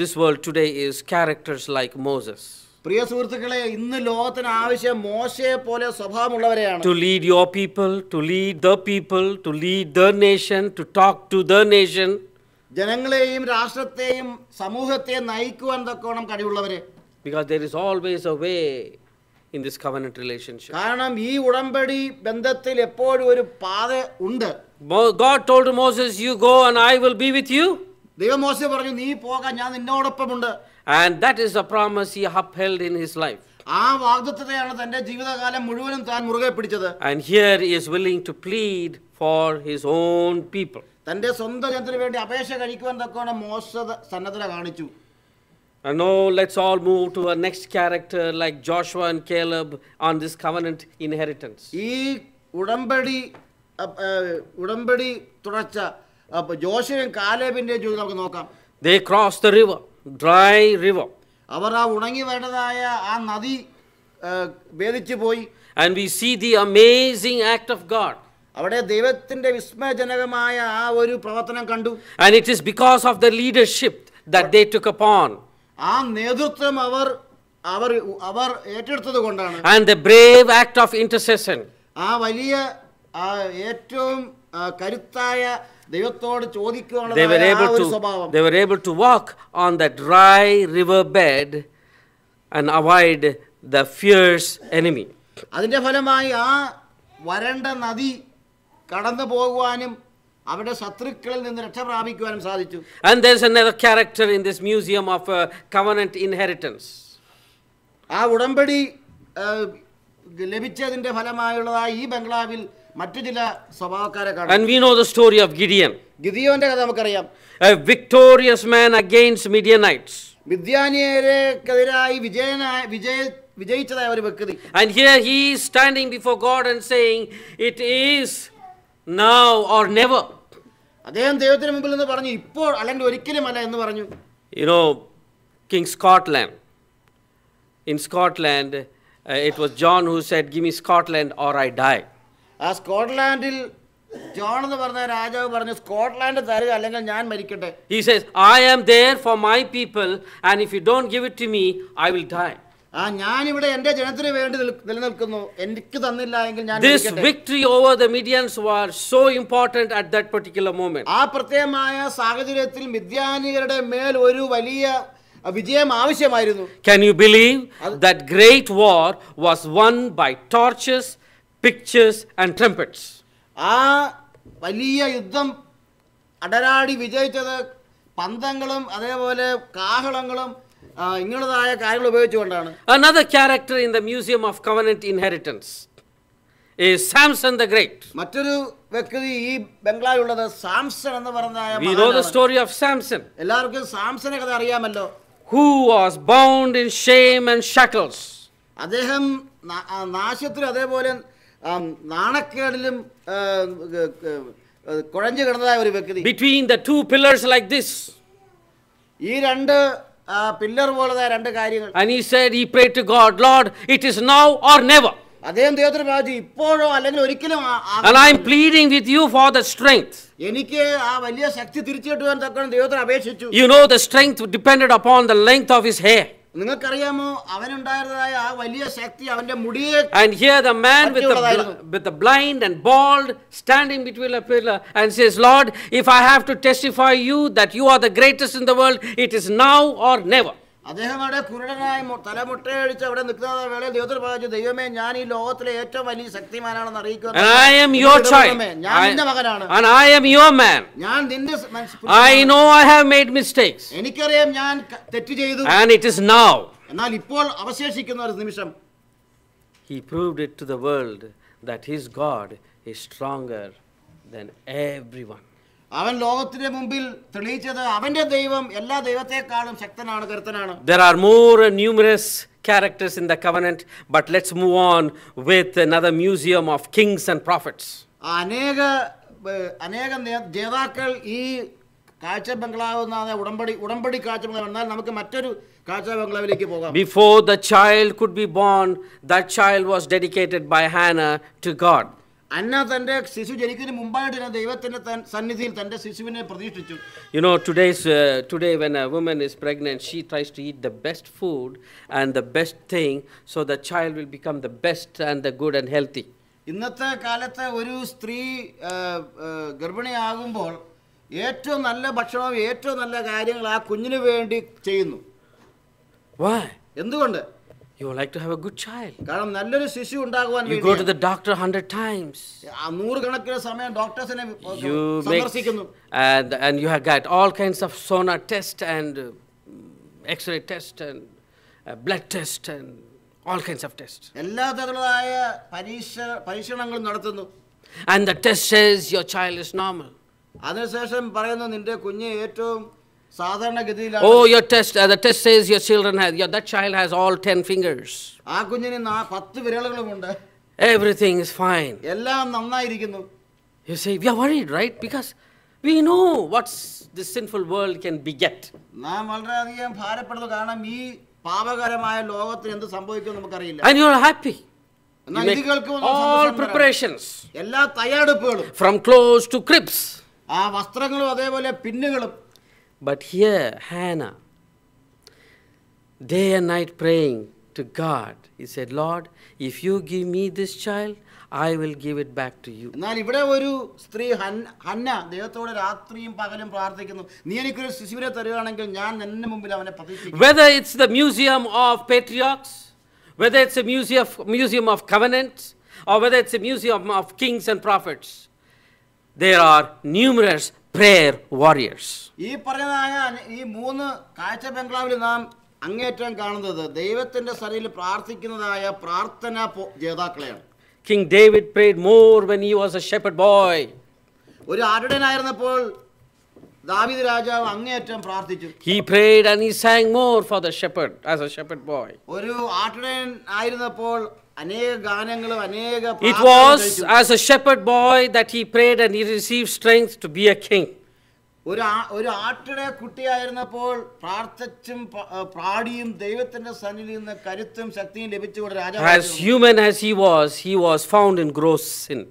this world today is characters like Moses. പ്രിയ സുഹൃത്തുക്കളെ, ഇന്ന് ലോകത്തിന് ആവശ്യം മോശയെ പോലെ സ്വഭാവമുള്ളവരെയാണ്. To lead your people, to lead the people, to lead the nation, to talk to the nation. ജനങ്ങളെയും രാഷ്ട്രത്തെയും സമൂഹത്തെയും നയിക്കുവാൻ തക്കോണം കഴിവുള്ളവരെ. Because there is always a way in this covenant relationship. കാരണം ഈ ഉടമ്പടി ബന്ധത്തിൽ എപ്പോഴും ഒരു പാത ഉണ്ട്. God told to Moses, you go and I will be with you. ദൈവം മോശയെ പറഞ്ഞു, നീ പോകാൻ ഞാൻ നിന്നോടൊപ്പമുണ്ട്. And that is the promise he upheld in his life. ആ വാഗ്ദത്തത്തെയാണ് തന്റെ ജീവിതകാലം മുഴുവനും താൻ മുറുകെ പിടിച്ചത്. And here he is willing to plead for his own people. തന്റെ സ്വന്തം ജനത്തിന് വേണ്ടി അപേക്ഷ കഴിക്കുവാൻ തക്കോണം മോശ സന്നദ്ധത കാണിച്ചു. And now let's all move to a next character like Joshua and Caleb on this covenant inheritance. ഈ ഉടമ്പടി തുടർച്ച ജോഷുവയും കാലേബിന്റെ ജീവിതം നമുക്ക് നോക്കാം. They crossed the river, dry river. അവർ ആ ഉണങ്ങി വേണ്ടതായ ആ നദി ഭേദിച്ചു പോയി. And we see the amazing act of God. അവിടെ ദൈവത്തിന്റെ വിസ്മയജനകമായ ആ ഒരു പ്രവർത്തനം കണ്ടു. And it is because of the leadership that they took upon. ആ നേതൃത്വം അവർ ഏറ്റെടുത്തത് കൊണ്ടാണ്. And the brave act of intercession. ആ വലിയ ഏറ്റവും കരുത്തായ ദൈവത്തോട് They were ചോദിക്കുവാനുള്ള ആ ഒരു able സ്വഭാവം. to, they were able to walk on the dry river bed and avoid the fierce enemy. അതിന്റെ ഫലമായി ആ വരണ്ട നദി കടന്നു പോകുവാനും അവരുടെ ശത്രുക്കളിൽ നിന്ന് രക്ഷ പ്രാപിക്കുവാനും സാധിച്ചു. And there's another character in this museum of covenant inheritance. ആ ഉടമ്പടി ലഭിച്ചതിന്റെ ഫലമായുള്ളതായി ഈ ബംഗ്ലാവിൽ മറ്റു ചില സ്വഭാവക്കാരെ കാണാം. And we know the story of Gideon, ഗിദിയോന്റെ കഥ നമുക്കറിയാം. a victorious man against Midianites. മിദ്യാനിയരെക്കെതിരായി വിജയിച്ചതായ ഒരു വ്യക്തി. And here he is standing before God and saying, it is now or never. അദ്ദേഹം ദൈവത്തിന് മുമ്പിൽ നിന്ന് പറഞ്ഞു, ഇപ്പോൾ അല്ലെങ്കിൽ ഒരിക്കലുമല്ല എന്ന് പറഞ്ഞു. You know, King Scotland. In Scotland, it was John who said, give me Scotland or I die. ആ സ്കോട്ട്ലാൻഡിൽ ജോൺ എന്ന് പറഞ്ഞ രാജാവ് പറഞ്ഞു, സ്കോട്ട്ലാൻഡ് തരുക അല്ലെങ്കിൽ ഞാൻ മരിക്കട്ടെ. He says, I am there for my people and if you don't give it to me, I will die. ഞാനിവിടെ എൻ്റെ ജനത്തിന് വേണ്ടി നിലനിൽക്കുന്നു, എനിക്ക് തന്നില്ല എങ്കിൽ ഞാൻ This victory over the Midians was so important at that particular moment. ആ പ്രത്യേകമായ സാഹചര്യത്തിൽ മിദ്യാനിയരുടെ മേൽ ഒരു വലിയ വിജയം ആവശ്യമായിരുന്നു. Can you believe that great war was won by torches, pictures and trumpets? ആ വലിയ യുദ്ധം അടരാടി വിജയിച്ചത് പന്തങ്ങളും അതേപോലെ കാഹളങ്ങളും ഇങ്ങനതായ കാര്യങ്ങൾ ഉപയോഗിച്ചുകൊണ്ടാണ്. Another character in the Museum of Covenant Inheritance is Samson the Great. മറ്റൊരു വ്യക്തി ഈ ബംഗ്ലാവിലുള്ളത് സാംസൺ എന്ന് പറഞ്ഞായ We know the story of Samson. എല്ലാവർക്കും സാംസനെ കഥ അറിയാമല്ലോ. Who was bound in shame and shackles. അദ്ദേഹം നാശത്തിലും അതേപോലെ നാണക്കേടിലും കുഴഞ്ഞു കിടന്നതായ ഒരു വ്യക്തി. Between the two pillars like this. ഈ രണ്ട് പില്ലർ പോലതായ രണ്ട് കാര്യങ്ങൾ. And he said, he prayed to God, Lord, it is now or never. അദ്ദേഹം ദൈവത്തിന് പ്രാർത്ഥിച്ചു, ഇപ്പോഴോ അല്ലെങ്കിൽ ഒരിക്കലും. And I am pleading with you for the strength. എനിക്ക് ആ വലിയ ശക്തി തിരിച്ചു കിട്ടുവാൻ തക്കണം ദൈവത്തിന് അപേക്ഷിച്ചു. You know the strength depended upon the length of his hair. നിങ്ങൾക്കറിയാമോ അവനുണ്ടായിരുന്നതായ ആ വലിയ ശക്തി അവന്റെ മുടിയെ. And here the man with the blind and bald standing between a pillar and says, Lord, if I have to testify you that you are the greatest in the world, it is now or never. അദ്ദേഹം അവിടെ കുരുടനായി തലമുട്ടയടിച്ച് അവിടെ നിൽക്കുന്ന വേളയിൽ ദൈവത്തിന് പറഞ്ഞു, ദൈവമേ ഞാൻ ഈ ലോകത്തിലെ ഏറ്റവും വലിയ ശക്തിമാനാണെന്ന് അറിയിക്കുക. And I am your child. ഞാൻ നിന്റെ മകനാണ്. And I am your man. ഞാൻ നിന്റെ. I know I have made mistakes. എനിക്കറിയാം ഞാൻ തെറ്റ് ചെയ്തു. And it is now. എന്നാൽ ഇപ്പോൾ അവശേഷിക്കുന്ന ഒരു നിമിഷം. He proved it to the world that his God is stronger than everyone. അവൻ ലോകത്തിന്റെ മുമ്പിൽ തെളിയിച്ചത് അവന്റെ ദൈവം എല്ലാ ദൈവത്തെക്കാളും ശക്തനാണ്, കരുത്തനാണ്. There are more numerous characters in the covenant, but let's move on with another museum of kings and prophets. അനേക ജേതാക്കൾ ഈ കാഴ്ച ബംഗ്ലാവ് ഉടമ്പടി കാഴ്ച ബംഗ്ലാവ്. എന്നാൽ നമുക്ക് മറ്റൊരു കാഴ്ച ബംഗ്ലാവിലേക്ക് പോകാം. Before the child could be born, that child was dedicated by Hannah to God. അന്ന തന്റെ ശിശു ജനിക്കുന്നതിന് മുമ്പായിട്ട് ദൈവത്തിന്റെ സന്നിധിയിൽ തന്റെ ശിശുവിനെ പ്രതീക്ഷിച്ചു. You know, today when a woman is pregnant, she tries to eat the best food and the best thing so the child will become the best and the good and healthy. ഇന്നത്തെ കാലത്ത് ഒരു സ്ത്രീ ഗർഭിണിയാകുമ്പോൾ ഏറ്റവും നല്ല ഭക്ഷണവും ഏറ്റവും നല്ല കാര്യങ്ങൾ ആ കുഞ്ഞിന് വേണ്ടി ചെയ്യുന്നു. Why? എന്തുകൊണ്ട്? You would like to have a good child. കാരണം നല്ലൊരു ശിശു ഉണ്ടാകുവാൻ You go to the doctor 100 times. 100 കണക്കിന് സമയം ഡോക്ടേഴ്സിനെ സന്ദർശിക്കുന്നു. And you have got all kinds of sonar test and x-ray test and blood test and all kinds of tests. എല്ലാ തരത്തിലുള്ളതായ പരീക്ഷണങ്ങളും നടത്തുന്നു. And the test says your child is normal. അതിനുശേഷം പറയുന്നു നിന്റെ കുഞ്ഞ് ഏറ്റവും സാധാരണഗതിയിലാണ്. Oh, the test says that child has all 10 fingers. ആ കുഞ്ഞിന് 10 വിരലുകളുമുണ്ട്. Everything is fine. എല്ലാം നന്നായിരിക്കുന്നു. You say, we are worried, right? Because we know what this sinful world can beget. നാം വളരെയധികം ഭാരപ്പെടുന്നു, കാരണം ഈ പാപകരമായ ലോകത്തിന് എന്ത് സംഭവിക്കും നമുക്കറിയില്ല. And you are happy. എന്നാൽ ഇത് കേൾക്കുമ്പോൾ all preparations. എല്ലാ തയ്യാറെടുപ്പുകളും. From clothes to cribs. ആ വസ്ത്രങ്ങളും അതേപോലെ പിന്നുകളും. But here, Hannah, day and night praying to God, he said, Lord, if you give me this child, I will give it back to you. എന്നാൽ ഇവിടെ ഒരു സ്ത്രീ Hannah ദൈവത്തോട് രാത്രിയും പകലും പ്രാർത്ഥിക്കുന്നു, നീ എനിക്കൊരു ശിശുവിനെ തരുകയാണെങ്കിൽ ഞാൻ നിന്റെ മുമ്പിൽ അവനെ പ്രതിഷ്ഠിക്കും. Whether it's the museum of patriarchs, whether it's a museum of covenants, or whether it's a museum of kings and prophets, there are numerous prayer warriors. ഈ പറയുന്നതായ ഈ 3 കാഴ്ച ബംഗ്ലാവിൽ നാം അങ്ങേറ്റം കാണുന്നത് ദൈവത്തിന്റെ സന്നിധിയിൽ പ്രാർത്ഥിക്കുന്നതായ പ്രാർത്ഥനാ ജേതാക്കളെയാണ്. King David prayed more when he was a shepherd boy. ഒരു ആടുടനായിരുന്നപ്പോൾ ദാവീദ് രാജാവ് അങ്ങേറ്റം പ്രാർത്ഥിച്ചു. He prayed and he sang more for the shepherd as a shepherd boy. ഒരു ആടുടൻ ആയിരുന്നപ്പോൾ അനേക ഗാനങ്ങളും അനേക It was as a shepherd boy that he prayed and he received strength to be a king. ഒരു ആട്ടിടെ കുട്ടിയായിരുന്നപ്പോൾ പ്രാർത്ഥിച്ചും പാടിയും ദൈവത്തിന്റെ സന്നിധിയിൽ നിന്ന് കരുത്തും ശക്തിയും ലഭിച്ചുകൊണ്ട് രാജാവ്. As human as he was found in gross sin.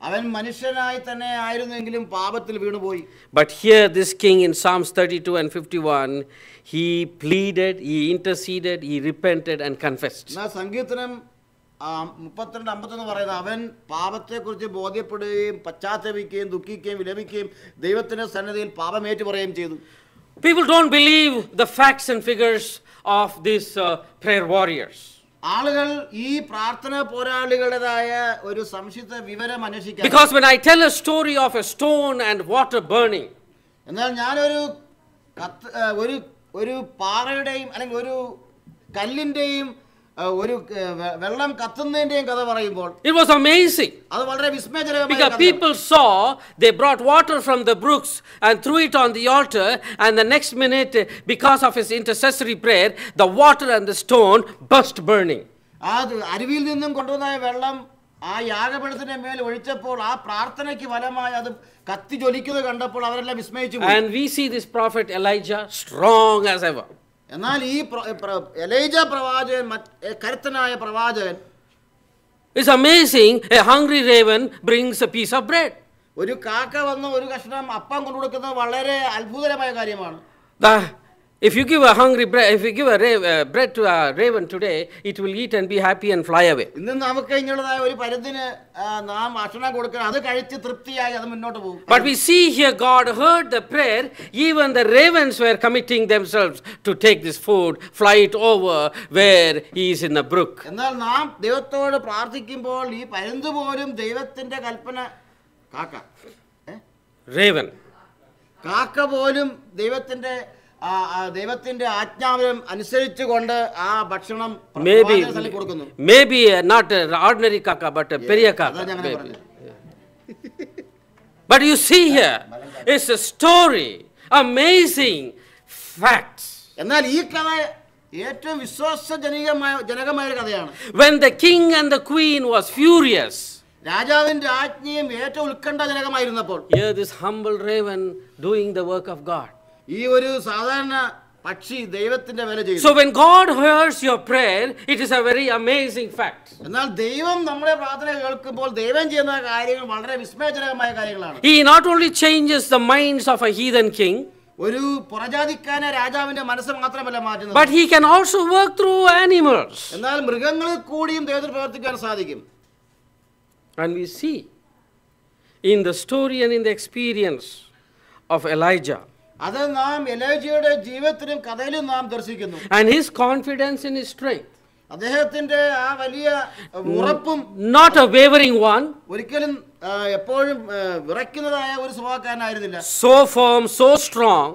അവൻ മനുഷ്യനായി തന്നെ ആയിരുന്നെങ്കിലും പാപത്തിൽ വീണുപോയി. But here this king in Psalms 32 and 51, he pleaded, he interceded, he repented and confessed. സങ്കീർത്തനം 32:51 പറയുന്നത് അവൻ പാപത്തെക്കുറിച്ച് ബോധ്യപ്പെടുകയും പശ്ചാത്തപിക്കുകയും ദുഃഖിക്കുകയും വിലപിക്കുകയും ദൈവത്തിന്റെ സന്നിധിയിൽ പാപമേറ്റു പറയുകയും ചെയ്തു. People don't believe the facts and figures of these prayer warriors. ആളുകൾ ഈ പ്രാർത്ഥന പോരാളികളുടേതായ ഒരു സംക്ഷിപ്ത വിവരം അന്വേഷിക്കാൻ. Because when I tell a story of a stone and water burning, എന്നാൽ ഞാനൊരു ഒരു പാറയുടെയും അല്ലെങ്കിൽ ഒരു കല്ലിന്റെയും ഒരു വെള്ളം കത്തുന്നതിന്റെയും കഥ പറയുമ്പോൾ it was amazing. അത് വളരെ വിസ്മയജനകമായ because people saw they brought water from the brooks and threw it on the altar, and the next minute because of his intercessory prayer the water and the stone burst burning. അത് അരുവിയിൽ നിന്നും കൊണ്ടുവന്ന വെള്ളം ആ യാഗപീഠത്തിന്റെ മേൽ ഒഴിച്ചപ്പോൾ ആ പ്രാർത്ഥനയ്ക്ക് ഫലമായി അത് കത്തി ജ്വലിക്കുന്നത് കണ്ടപ്പോൾ അവരെല്ലാം വിസ്മയിച്ചു. And we see this prophet Elijah strong as ever. എന്നാൽ ഈ എലീജ പ്രവാചകൻ കരുത്തനായ പ്രവാചകൻ. It's amazing, a hungry raven brings a piece of bread. ഒരു കാക്ക വന്ന് ഒരു കഷ്ണം അപ്പം കൊണ്ടുകൊടുക്കുന്നത് വളരെ അത്ഭുതകരമായ കാര്യമാണ്. If you give a hungry bread, if you give a bread to a raven today, it will eat and be happy and fly away. ഇന്ന് നമുക്ക് ഇങ്ങനെയുള്ളതായ ഒരു പരുന്തിന് നാം ഭക്ഷണം കൊടുക്കണം, അത് കഴിച്ച് തൃപ്തിയായി അത് മുന്നോട്ട് പോകും. But we see here God heard the prayer. Even the ravens were committing themselves to take this food, fly it over where he is in a brook. എന്നാൽ നാം ദൈവത്തോട് പ്രാർത്ഥിക്കുമ്പോൾ ഈ പരുന്ത് പോലും ദൈവത്തിന്റെ കൽപ്പന Raven. കാക്ക പോലും ദൈവത്തിന്റെ ആജ്ഞാവനം അനുസരിച്ചുകൊണ്ട് ആ ഭക്ഷണം കൊടുക്കുന്നു. Maybe not an ordinary kaka, but a periya kaka. But you see here, it's a story, amazing facts. എന്നാൽ ഈ കഥ ഏറ്റവും വിശ്വാസജനകമായ ഒരു കഥയാണ്. When the king and the queen was furious, രാജാവിന്റെ ആജ്ഞയും ഏറ്റവും ഉത്കണ്ഠജനകമായിരുന്നപ്പോൾ, here this humble raven doing the work of God. ഈ ഒരു സാധാരണ പക്ഷി ദൈവത്തിന്റെ വേല ചെയ്യുന്നു. So when God hears your prayer, it is a very amazing fact. എന്നാൽ ദൈവം നമ്മുടെ പ്രാർത്ഥന കേൾക്കുമ്പോൾ ദൈവം ചെയ്യുന്ന കാര്യങ്ങൾ വളരെ വിസ്മയജനകമായ കാര്യങ്ങളാണ്. He not only changes the minds of a heathen king, ഒരു പുറജാതിക്കാരനായ രാജാവിന്റെ മനസ്സ് മാത്രമല്ല മാറ്റുന്നത്, but he can also work through animals. എന്നാൽ മൃഗങ്ങളിൽ കൂടിയും ദൈവത്തിന് പ്രവർത്തിക്കാൻ സാധിക്കും. And we see in the story and in the experience of Elijah, അത് നാം എലീജയുടെ ജീവിതത്തിലും കഥയിലും നാം ദർശിക്കുന്നു. and his confidence in his strength, അദ്ദേഹത്തിന്റെ ആ വലിയ ഉറപ്പും, not a wavering one, ഒരിക്കലും എപ്പോഴും വിറയ്ക്കുന്നതായ ഒരു സ്വഭാവക്കാരനായിരുന്നില്ല. so firm, so strong,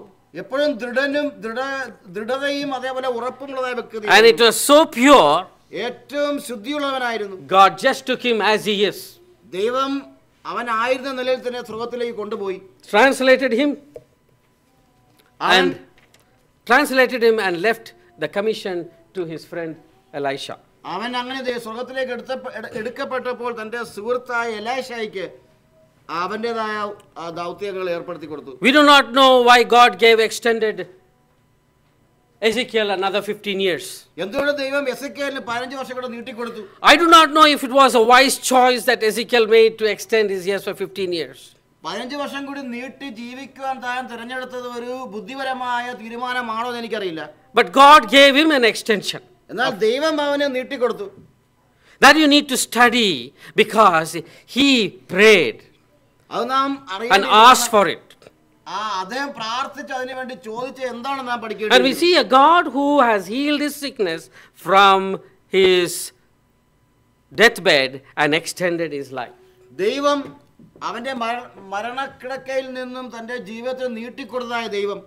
എപ്പോഴും ദൃഢതയും അതേപോലെ ഉറപ്പുമുള്ളതായ വ്യക്തി, and it was so pure. ഏറ്റവും ശുദ്ധിയുള്ളവനായിരുന്നു. God just took him as he is. ദൈവം അവനായിരുന്ന നിലയിൽ തന്നെ സ്വർഗ്ഗത്തിലേക്ക് കൊണ്ടുപോയി, translated him and left the commission to his friend Elisha. അവൻ അങ്ങനെ സ്വർഗ്ഗത്തിലേക്ക് എടുക്കപ്പെട്ടപ്പോൾ തന്റെ സുഹൃത്തായ എലീശയ്ക്ക് അവന്റേതായ ദൗത്യങ്ങൾ ഏർപ്പെടുത്തി കൊടുത്തു. We do not know why God extended Ezekiel another 15 years. എന്തുകൊണ്ട് ദൈവം എസെക്കിയേലിന് 15 വർഷം കൂടെ നീട്ടിക്കൊടുത്തു? I do not know if it was a wise choice that Ezekiel made to extend his years for 15 years. 15 വർഷം കൂടി നീട്ടി ജീവിക്കുവാൻ താൻ തിരഞ്ഞെടുത്തത് ഒരു ബുദ്ധിപരമായ തീരുമാനമാണോ എന്ന് എനിക്കറിയില്ല. But God gave him an extension. എന്നാൽ ദൈവം അവനെ നീട്ടിക്കൊടുത്തു. That you need to study because he prayed അത് നാം and asked for it. അദ്ദേഹം പ്രാർത്ഥിച്ച് അതിനു വേണ്ടി ചോദിച്ച് എന്താണ് നാം And പഠിക്കേണ്ടത്? we see a God who has healed his sickness from his deathbed and extended his life. ദൈവം അവന്റെ മരണക്കിടക്കയിൽ നിന്നും തന്റെ ജീവിതത്തെ നീട്ടിക്കൊടുത്തതായ ദൈവം.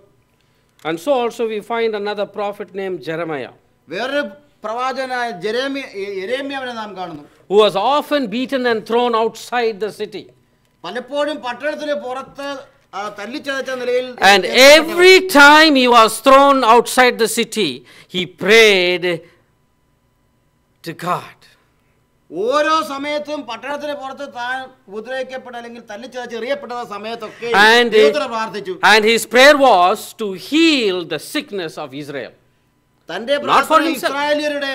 And so also we find another prophet named Jeremiah, വേറൊരു പ്രവാചകനായ യെരേമ്യാവിനെ നാം കാണുന്നു. who was often beaten and thrown outside the city. പലപ്പോഴും പട്ടണത്തിന് പുറത്ത് തല്ലിച്ചതച്ച നിലയിൽ, And every time he was thrown outside the city, he prayed to God. ഓരോ സമയത്തും പട്ടണത്തിന് പുറത്ത് താൻ ഉപദ്രവിക്കപ്പെട്ട അല്ലെങ്കിൽ തല്ലിച്ചതച്ച് എറിയപ്പെട്ട സമയത്തൊക്കെ പ്രാർത്ഥിച്ചു. And his prayer was to heal the sickness of Israel. തന്റെ പ്രാർത്ഥന ഇസ്രായേലിയരുടെ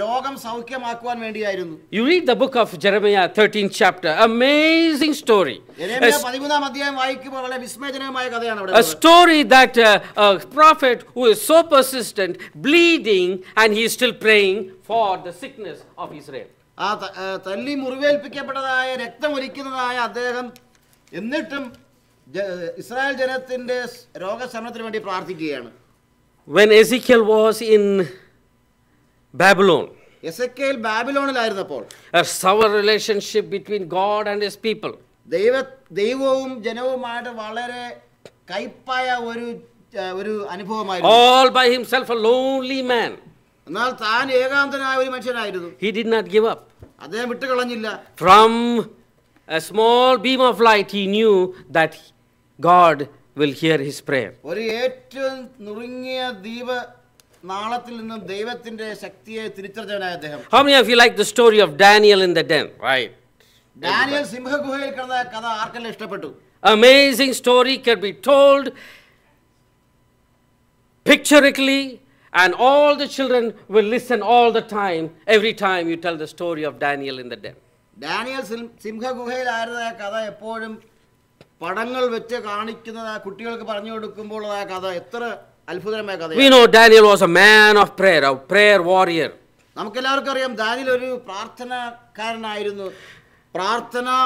രോഗം സൗഖ്യമാക്കുവാൻ വേണ്ടിയായിരുന്നു. You read the book of Jeremiah 13th chapter, amazing story. യെരേമ്യാ 13-ാം അധ്യായം വായിക്കുമ്പോൾ വളരെ വിസ്മയജനകമായ കഥയാണ് അവിടെ. A story that a prophet who is so persistent, bleeding, and he is still praying for the sickness of Israel. തല്ലി മുറിവേൽപ്പിക്കപ്പെട്ടതായ രക്തം ഒലിക്കുന്നതായ അദ്ദേഹം എന്നിട്ടും ഇസ്രായേൽ ജനത്തിന്റെ രോഗശമനത്തിന് വേണ്ടി പ്രാർത്ഥിക്കുകയാണ്. When Ezekiel was in Babylon, എസെക്കേൽ ബാബിലോണിലായിരുന്നപ്പോൾ a sour relationship between God and his people. ദൈവവും ജനവുമായിട്ട് വളരെ കയ്പായ ഒരു അനുഭവമായിരുന്നു. All by himself, a lonely man. എന്നാൽ താൻ ഏകാന്തനായ ഒരു മനുഷ്യനായിരുന്നു. He did not give up. അദ്ദേഹം വിട്ടുകളഞ്ഞില്ല. From a small beam of light, he knew that God will hear his prayer. ഒരു ഏറ്റവും നുറുങ്ങിയ ദീപ നാളത്തിൽ നിന്നും ദൈവത്തിന്റെ ശക്തിയെ തിരിച്ചറിഞ്ഞവനായ അദ്ദേഹം. How many of you like the story of Daniel in the den? Right. Daniel സിംഹഗുഹയിൽ കിടന്ന കഥ ആർക്കെല്ലാം ഇഷ്ടപ്പെട്ടു? Amazing story, can be told picturically, and all the children will listen all the time, every time you tell the story of Daniel in the den. Daniel സിംഹഗുഹയിലായിരുന്ന കഥ എപ്പോഴും പടങ്ങൾ വെച്ച് കാണിക്കുന്നത് കുട്ടികൾക്ക് പറഞ്ഞു കൊടുക്കുമ്പോൾ ആ കഥ എത്ര അത്ഭുതമായ കഥയാണ്. We know Daniel was a man of prayer, a prayer warrior. നമുക്കെല്ലാവർക്കും അറിയാം ദാനിയേൽ ഒരു പ്രാർത്ഥനാകാരനായിരുന്നു, പ്രാർത്ഥനാ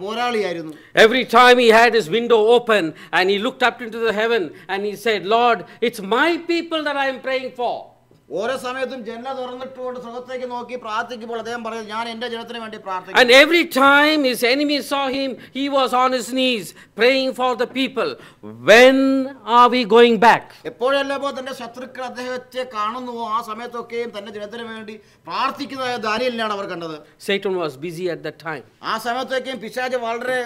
പോരാളിയായിരുന്നു. Every time he had his window open and he looked up into the heaven and he said, Lord, it's my people that I am praying for. ഓരോ സമയത്തും ജനല തുറന്നിട്ടുകൊണ്ട് സ്വർഗ്ഗത്തേക്ക് നോക്കി പ്രാർത്ഥിക്കുമ്പോൾ അദ്ദേഹം പറഞ്ഞു, ഞാൻ എൻ്റെ ജനത്തിന് വേണ്ടി പ്രാർത്ഥിക്കുന്നു. And every time his enemies saw him, he was on his knees praying for the people. When are we going back? എപ്പോഴെല്ലാമോ തന്റെ ശത്രുക്കൾ അദ്ദേഹത്തെ കാണുന്നുവോ ആ സമയത്തൊക്കെയും തന്റെ ജനത്തിന് വേണ്ടി പ്രാർത്ഥിക്കുന്നതായ ദാനിയേലിനെയാണ് അവർ കണ്ടത്. Satan was busy at that time. ആ സമയത്തൊക്കെയും പിശാച് വളരെ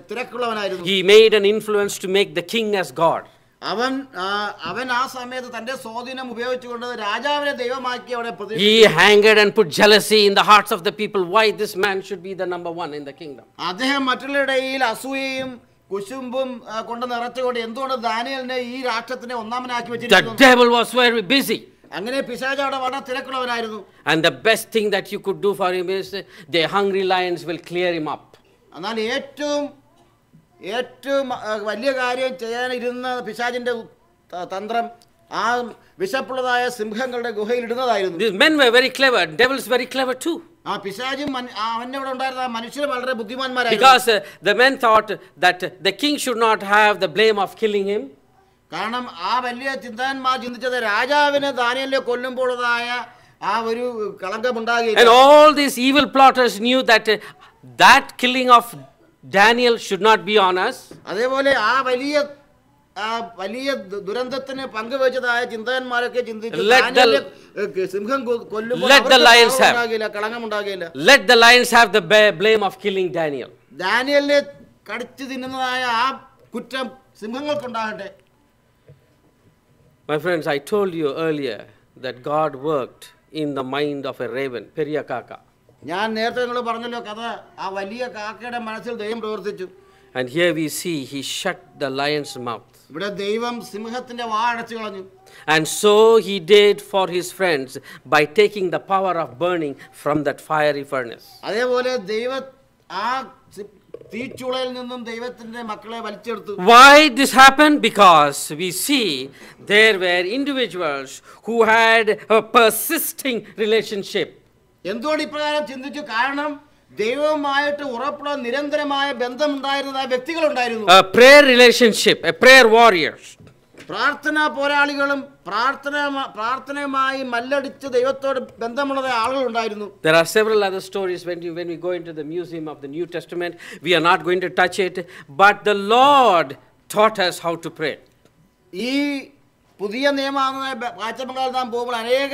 തിരക്കുള്ളവനായിരുന്നു. He made an influence to make the king as God. അവൻ ആ സമയത്ത് തന്റെ സ്വാധീനം ഉപയോഗിച്ചുകൊണ്ട് രാജാവിനെ ദൈവമാക്കി അവിടെ He angered and put jealousy in the hearts of the people. Why this man should be the number one in the kingdom? അദ്ദേഹം മറ്റുള്ളവരുടെ ഇടയിൽ അസൂയയും കുശുമ്പും കൊണ്ട് നിറച്ചുകൊണ്ട് എന്തുകൊണ്ട് ദാനിയേലിനെ ഈ രാഷ്ട്രത്തിനെ ഒന്നാമനാക്കി വെച്ചിരിക്കുന്നു? The devil was very busy. അങ്ങനെ പിശാച് അവിടെ വളരെ തിരക്കുള്ളവനായിരുന്നു. And the best thing that you could do for him is the hungry lions will clear him up. എന്നാൽ ഏറ്റവും വലിയ കാര്യം ചെയ്യാനിരുന്ന പിശാചിന്റെ തന്ത്രം ആ വിശപ്പുള്ളതായ സിംഹങ്ങളുടെ ഗുഹയിൽ ഇടുന്നതായിരുന്നു. These men were very clever. Devils very clever too. ആ പിശാചും അവന്റെ അവിടെ ഉണ്ടായിരുന്ന മനുഷ്യർ വളരെ ബുദ്ധിമാന്മാരായിരുന്നു. Because the men thought that the king should not have the blame of killing him. കാരണം ആ വലിയ ചിന്താന്മാർ ചിന്തിച്ചത് രാജാവിനെ ദാനിയേലിനെ കൊല്ലുമ്പോഴതായ ആ ഒരു കളങ്കം ഉണ്ടാകില്ല. And all these evil plotters knew that that killing of Daniel should not be on us. അതേപോലെ ആ വലിയ ദുരന്തത്തിന് പങ്കുവെച്ചതായ ചിന്തകന്മാരൊക്കെ ചിന്തിച്ചു സിംഹം കൊല്ലുമ്പോൾ കളങ്കം ഉണ്ടാകില്ല. Let the lions have the blame of killing Daniel. ദാനിയേലിനെ കടിച്ചു തിന്നുന്നതായ ആ കുറ്റം സിംഹങ്ങൾക്കുണ്ടാകട്ടെ. My friends, I told you earlier that God worked in the mind of a raven, Periya Kaka. ഞാൻ നേരത്തെ നിങ്ങൾ പറഞ്ഞല്ലോ കഥ ആ വലിയ കാക്കയുടെ മനസ്സിൽ ദൈവം പ്രവർത്തിച്ചു. And here we see he shut the lion's mouth. ഇവിടെ ദൈവം സിംഹത്തിന്റെ വാ അടച്ചു കളഞ്ഞു. And so he did for his friends by taking the power of burning from that fiery furnace. അതേപോലെ ദൈവം ആ തീച്ചുളയിൽ നിന്നും ദൈവത്തിന്റെ മക്കളെ വലിച്ചെടുത്തു. Why this happened? Because we see there were individuals who had a persisting relationship എന്തുകൊണ്ട് ഇപ്രകാരം ചിന്തിച്ചു? കാരണം ദൈവവുമായിട്ട് ഉറപ്പുള്ള നിരന്തരമായ ബന്ധമുണ്ടായിരുന്ന വ്യക്തികളുണ്ടായിരുന്നു. A prayer relationship, a prayer warrior. പ്രാർത്ഥനാ പോരാളികളും പ്രാർത്ഥനയുമായി മല്ലടിച്ച് ദൈവത്തോട് ബന്ധമുള്ള ആളുകളുണ്ടായിരുന്നു. There are several other stories when we go into the museum of the New Testament. We are not going to touch it, but the Lord taught us how to pray. ഈ പുതിയ നിയമമായ കാഴ്ചബംഗാളിൽ നാം പോകുമ്പോൾ അനേക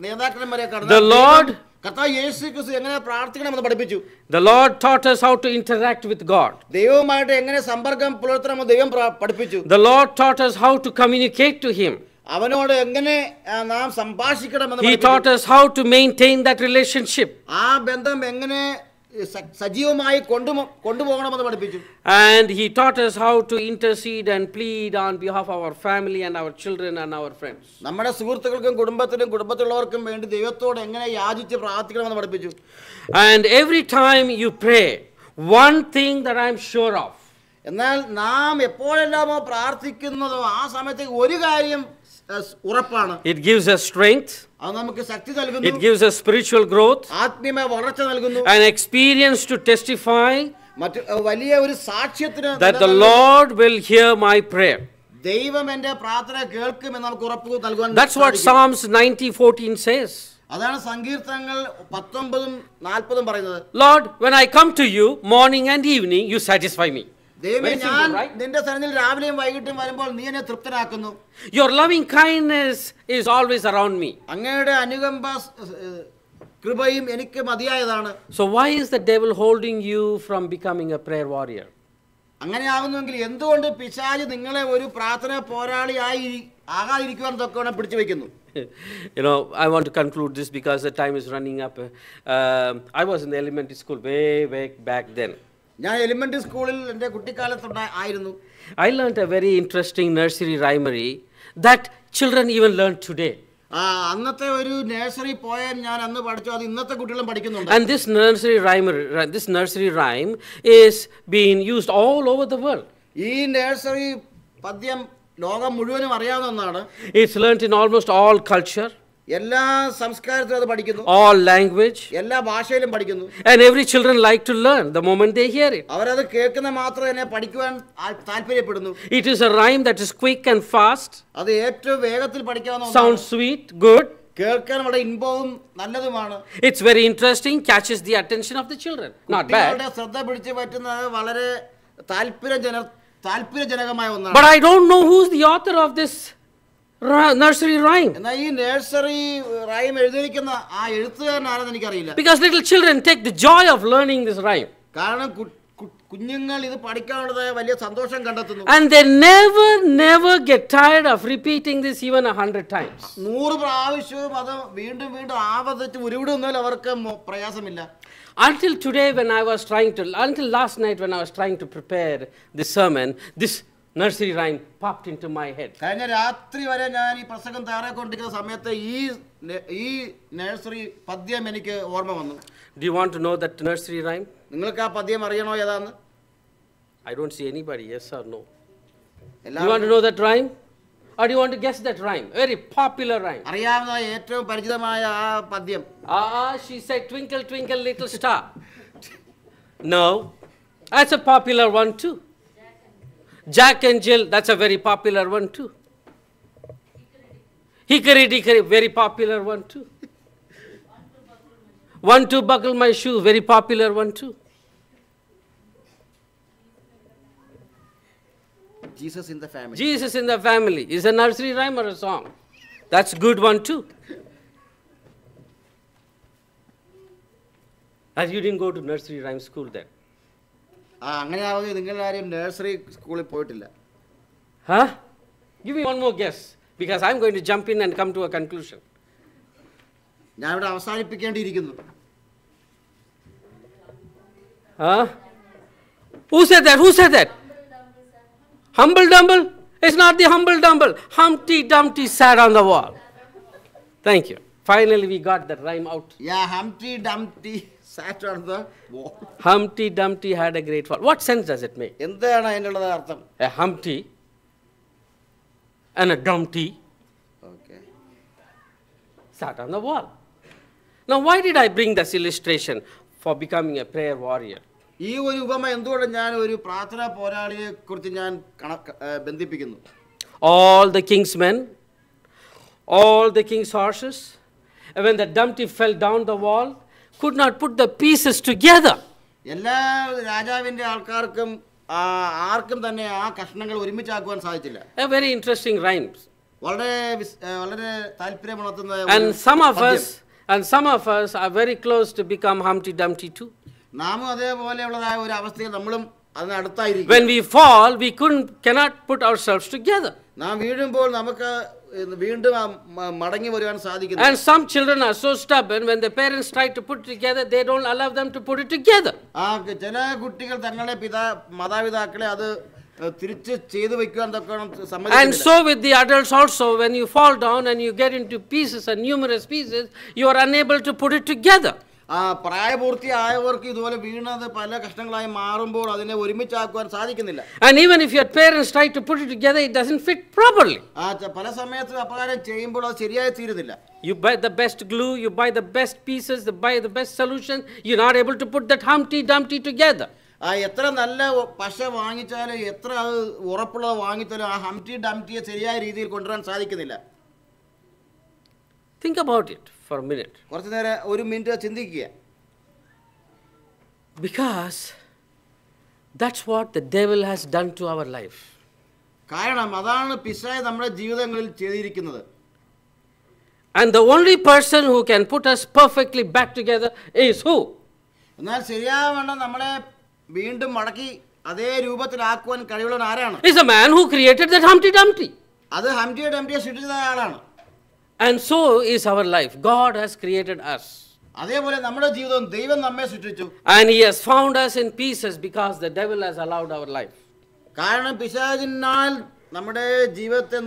നേതാക്കന്മാരെ The Lord കർത്താവ് യേശു ക്രിസ്തു എങ്ങനെ പ്രാർത്ഥിക്കണമെന്ന് പഠിപ്പിച്ചു. The Lord taught us how to interact with God. ദൈവവുമായിട്ട് എങ്ങനെ സമ്പർക്കം പുലർത്തണമെന്ന് ദൈവം പഠിപ്പിച്ചു. The Lord taught us how to communicate to Him. അവനോട് എങ്ങനെ നാം സംഭാഷിക്കണമെന്ന് He taught us how to maintain that relationship. ആ ബന്ധം എങ്ങനെ സജീവമായി കൊണ്ടുപോകണമെന്ന് പഠിപ്പിച്ചു. And He taught us how to intercede and plead on behalf of our family and our children and our friends. നമ്മുടെ സുഹൃത്തുക്കൾക്കും കുടുംബത്തിലുള്ളവർക്കും വേണ്ടി ദൈവത്തോട് എങ്ങനെ യാചിച്ച് പ്രാർത്ഥിക്കണമെന്ന് പഠിപ്പിച്ചു. And every time you pray, one thing that I'm sure of. എന്നാൽ നാം എപ്പോഴെല്ലാമോ പ്രാർത്ഥിക്കുന്നതോ ആ സമയത്ത് ഒരു കാര്യം ഉറപ്പാണ്. It gives us strength. അത് നമുക്ക് ശക്തി നൽകുന്നു. It gives us spiritual growth. ആത്മീയ വളർച്ച നൽകുന്നു. An experience to testify വലിയ ഒരു സാക്ഷ്യത്തിന് that the Lord will hear my prayer. ദൈവം എൻ്റെ പ്രാർത്ഥന കേൾക്കുമെന്ന് നമുക്ക് ഉറപ്പ് നൽകുവാൻ. That's what Psalms 90:14 says. അതാണ് സങ്കീർത്തനങ്ങൾ 19:40 പറയുന്നത്. Lord, when I come to you morning and evening, you satisfy me. ദൈവമേ, ഞാൻ നിന്റെ സന്നിധിയിൽ രാവിലെയും വൈകിട്ടും വരുമ്പോൾ നീ എന്നെ തൃപ്തനാക്കുന്നു. Your loving kindness is always around me. അങ്ങയുടെ അനുകമ്പ കൃപയും എനിക്ക് മതിയായതാണ്. So why is the devil holding you from becoming a prayer warrior? അങ്ങനെ ആകുന്നുവെങ്കിൽ എന്തുകൊണ്ട് പിശാച് നിങ്ങളെ ഒരു പ്രാർത്ഥന പോരാളിയായി ആകാതിരിക്കുവാൻ തൊക്കെ പിടിച്ചു വെക്കുന്നു? You know, I want to conclude this because the time is running up. I was in the elementary school way back then. ഞാൻ എലിമെന്ററി സ്കൂളിൽ എൻ്റെ കുട്ടിക്കാലത്തുണ്ടായിരുന്നു. I learnt a very interesting nursery rhymery that children even learn today. അന്നത്തെ ഒരു nursery പോയാൽ ഞാൻ അന്ന് പഠിച്ചു, അത് ഇന്നത്തെ കുട്ടികളും പഠിക്കുന്നുണ്ട്. And this nursery rhyme is being used all over the world. ഈ നഴ്സറി പദ്യം ലോകം മുഴുവനും അറിയാവുന്ന ഒന്നാണ്. It's learnt in almost all culture. എല്ലാ സംസ്കാരത്തിലും അത് പഠിക്കുന്നു. All language. എല്ലാ ഭാഷയിലും പഠിക്കുന്നു. And every children like to learn the moment they hear it. അവരത് കേൾക്കുന്ന മാത്രം തന്നെ പഠിക്കുവാൻ താല്പര്യപ്പെടുന്നു. It is a rhyme that is quick and fast. അത് ഏറ്റവും വേഗത്തിൽ പഠിക്കാവുന്ന ഒന്നാണ്. Sounds sweet, good. കേൾക്കാൻ വളരെ ഇൻപവും നല്ലതുമാണ്. It's very interesting, catches the attention of the children. Not bad. കുട്ടികളുടെ ശ്രദ്ധ പിടിച്ചു പറ്റുന്നത് വളരെ താല്പര്യജനകമായ ഒന്നാണ്. But I don't know who's the author of this nursery rhyme. എന്നാൽ ഈ നഴ്സറി റൈം എഴുതിയിരിക്കുന്ന ആ എഴുത്തുകാരൻ ആരെന്ന് എനിക്കറിയില്ല. Because little children take the joy of learning this rhyme. കാരണം കുഞ്ഞുങ്ങൾ ഇത് പഠിക്കാനുള്ളതായ വലിയ സന്തോഷം കണ്ടെത്തുന്നു. And they never get tired of repeating this even 100 times. 100 പ്രാവശ്യവും അത് വീണ്ടും ആവർത്തിച്ച് ഉരുവിടുന്നതിൽ അവർക്ക് പ്രയാസമില്ല. Until last night when I was trying to prepare this sermon, this nursery rhyme popped into my head. കഴിഞ്ഞ രാത്രി വരെ ഞാൻ ഈ പ്രസംഗം തയ്യാറാക്കിക്കൊണ്ടിരിക്കുന്ന സമയത്ത് ഈ നഴ്സറി പദ്യം എനിക്ക് ഓർമ്മ വന്നു. Do you want to know that nursery rhyme? നിങ്ങൾക്ക് ആ പദ്യം അറിയണോ ഏതാന്ന്? I don't see anybody, yes or no. You want to know that rhyme? Or do you want to guess that rhyme? Very popular rhyme. അറിയാവുന്ന ഏറ്റവും പരിചിതമായ ആ പദ്യം. She said, twinkle, twinkle, little star. No, that's a popular one too. Jack and Jill, that's a very popular one too. Hickory dickory, very popular one too. One to buckle my shoe, very popular one too. Jesus in the family. Jesus in the family is a nursery rhyme or a song? That's a good one too. As you didn't go to nursery rhyme school then. അങ്ങനെ ആവുന്നത് നിങ്ങൾ ആരും nursery സ്കൂളിൽ പോയിട്ടില്ല. Huh? Give me one more guess because I'm going to jump in and come to a conclusion. ഞാൻ ഇവിടെ അവസാനിപ്പിക്കേണ്ടിയിരിക്കുന്നു. Huh? Who said that? Humble Dumble? It's not the Humble Dumble. Humpty Dumpty sat on the wall. Thank you. Finally we got the rhyme out. Yeah, Humpty Dumpty sat on the wall. Humpty Dumpty had a great fall. What sense does it make? എന്താണ് അതിനുള്ള അർത്ഥം? A Humpty and a Dumpty sat on the wall. Now, why did I bring this illustration for becoming a prayer warrior? ഈ ഒരു ഉപമ എന്തുകൊണ്ട് ഞാൻ ഒരു പ്രാർത്ഥനാ പോരാളിയെ കുറിച്ച് ഞാൻ ബന്ധിപ്പിക്കുന്നു? All the king's men, all the king's horses, when the Dumpty fell down the wall, could not put the pieces together. എല്ലാ രാജാവിൻ്റെ ആൾക്കാർക്കും ആർക്കും തന്നെ ആ കഷ്ണങ്ങൾ ഒരുമിച്ചാക്കുവാൻ സാധിച്ചില്ല. A very interesting rhyme. വളരെ വളരെ താല്പര്യമുണർത്തുന്ന. And some of us are very close to become Humpty Dumpty too. നാമും അതേപോലെയുള്ളതായ ഒരു അവസ്ഥയിൽ നമ്മളും അതിന് അടുത്തായിരിക്കും. When we fall, we cannot put ourselves together. നാം വീഴുമ്പോൾ നമുക്ക് വീണ്ടും മടങ്ങി വരുവാൻ സാധിക്കുന്നു. And some children are so stubborn, when the parents try to put it together, they don't allow them to put it together. ചില കുട്ടികൾ തങ്ങളുടെ മാതാപിതാക്കളെ അത് തിരിച്ച് ചെയ്തു വെക്കുവാൻ സമ്മതിക്കുന്നില്ല. And so with the adults also, when you fall down and you get into pieces and numerous pieces, you are unable to put it together. പ്രായപൂർത്തിയായവർക്ക് ഇതുപോലെ വീണത് പല കഷ്ണങ്ങളായി മാറുമ്പോൾ അതിനെ ഒരുമിച്ചാക്കുവാൻ സാധിക്കുന്നില്ല. And even if your parents try to put it together, it doesn't fit properly. പല സമയത്ത് അപ്രകാരം ചെയ്യുമ്പോൾ അത് ശരിയായി തീരുന്നില്ല. You buy the best glue, you buy the best pieces, you buy the best solution, you're not able to put that Humpty Dumpty together. എത്ര നല്ല പശ വാങ്ങിച്ചാലും എത്ര ഉറപ്പുള്ളത് വാങ്ങിച്ചാലും ആ ഹംറ്റി ഡംറ്റിയെ ശരിയായ രീതിയിൽ കൊണ്ടുവരാൻ സാധിക്കുന്നില്ല. Think about it for a minute. കുറച്ചു നേരം ഒരു മിനിറ്റ് ചിന്തിക്കുക. Because that's what the devil has done to our life. കാരണം അതാണ് പിശാച് നമ്മുടെ ജീവിതങ്ങളിൽ ചെയ്തിരിക്കുന്നത്. And the only person who can put us perfectly back together is who? എന്നാൽ ശരിയാവണ്ണം നമ്മളെ വീണ്ടും മടക്കി അതേ രൂപത്തിലാക്കുവാൻ കഴിവുള്ള ആരാണ്? Is a man who created that Humpty Dumpty. അത് ഹംറ്റി ഡംറ്റിയെ സൃഷ്ടിച്ച ആളാണ്. And so is our life. God has created us. അതേപോലെ നമ്മുടെ ജീവിതം ദൈവം നമ്മെ സൃഷ്ടിച്ചു. And he has found us in pieces because the devil has allowed our life. കാരണം പിശാചിനാൽ നമ്മുടെ ജീവിതത്തെ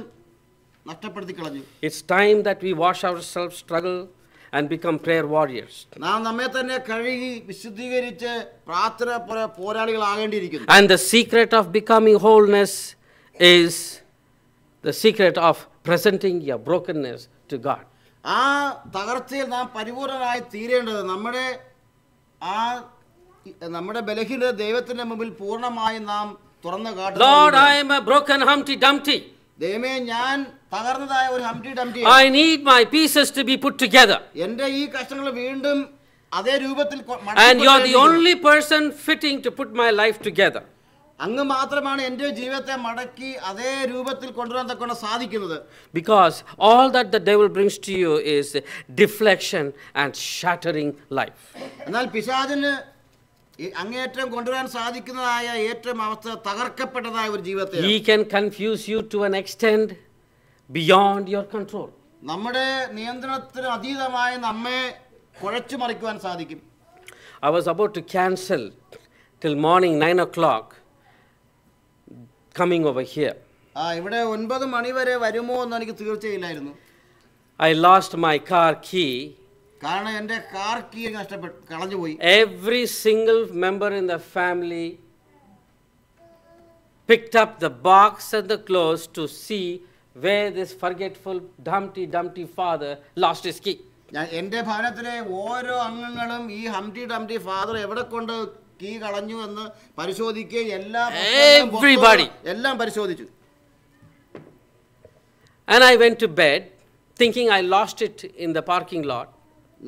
നഷ്ടപ്പെടുത്തി കളഞ്ഞു. It's time that we wash ourselves, struggle and become prayer warriors. നാം നമ്മെ തന്നെ കഴുകി വിശുദ്ധീകരിച്ച് പ്രാർത്ഥന പോരാളികളാകേണ്ടിയിരിക്കുന്നു. And the secret of becoming wholeness is the secret of presenting your brokenness to God. ആ തകർച്ചയിൽ നാം പരിപൂർണനായി തീരേണ്ടത് നമ്മുടെ ബലഹീനത ദൈവത്തിന്റെ മുമ്പിൽ പൂർണ്ണമായി നാം തുറന്നു കാട്ടുക. Lord, I am a broken Humpty Dumpty. ദൈവമേ, ഞാൻ തകർന്നതായ ഒരു Humpty ഡംറ്റി. I need my pieces to be put together. എൻ്റെ ഈ കഷ്ണങ്ങൾ വീണ്ടും അതേ രൂപത്തിൽ And you are the only person fitting to put my life together. അങ്ങ് മാത്രമാണ് എൻ്റെ ജീവിതത്തെ മടക്കി അതേ രൂപത്തിൽ കൊണ്ടുവരാൻ തക്കൊണ്ട് സാധിക്കുന്നത്. Because all that the devil brings to you is deflection and shattering life. എന്നാൽ പിശാചിന് അങ്ങേറ്റം കൊണ്ടുവരാൻ സാധിക്കുന്നതായ ഏറ്റവും അവസ്ഥ തകർക്കപ്പെട്ടതായ ഒരു ജീവിതത്തെ. He can confuse you to an extent beyond your control. നമ്മുടെ നിയന്ത്രണത്തിന് അതീതമായി നമ്മെ കുഴച്ചു മറിക്കുവാൻ സാധിക്കും. I was about to cancel till morning 9 o'clock coming over here. ഇവിടെ 9 മണി വരെ വരുമോ എന്ന് എനിക്ക് തീർച്ചയില്ലായിരുന്നു. I lost my car key. കാരണം എൻ്റെ കാർ കീ നഷ്ടപ്പെട്ടു കളഞ്ഞുപോയി. Every single member in the family picked up the box and the clothes to see where this forgetful Humpty Dumpty father lost his key. എൻ്റെ ഭവനത്തിലെ ഓരോ അംഗങ്ങളും ഈ Humpty ഡംറ്റി father എവിടെ കൊണ്ട് കീ കളഞ്ഞു എന്ന് പരിശോധിക്കുകയും എല്ലാം പരിശോധിച്ചു. And I went to bed thinking I lost it in the parking lot.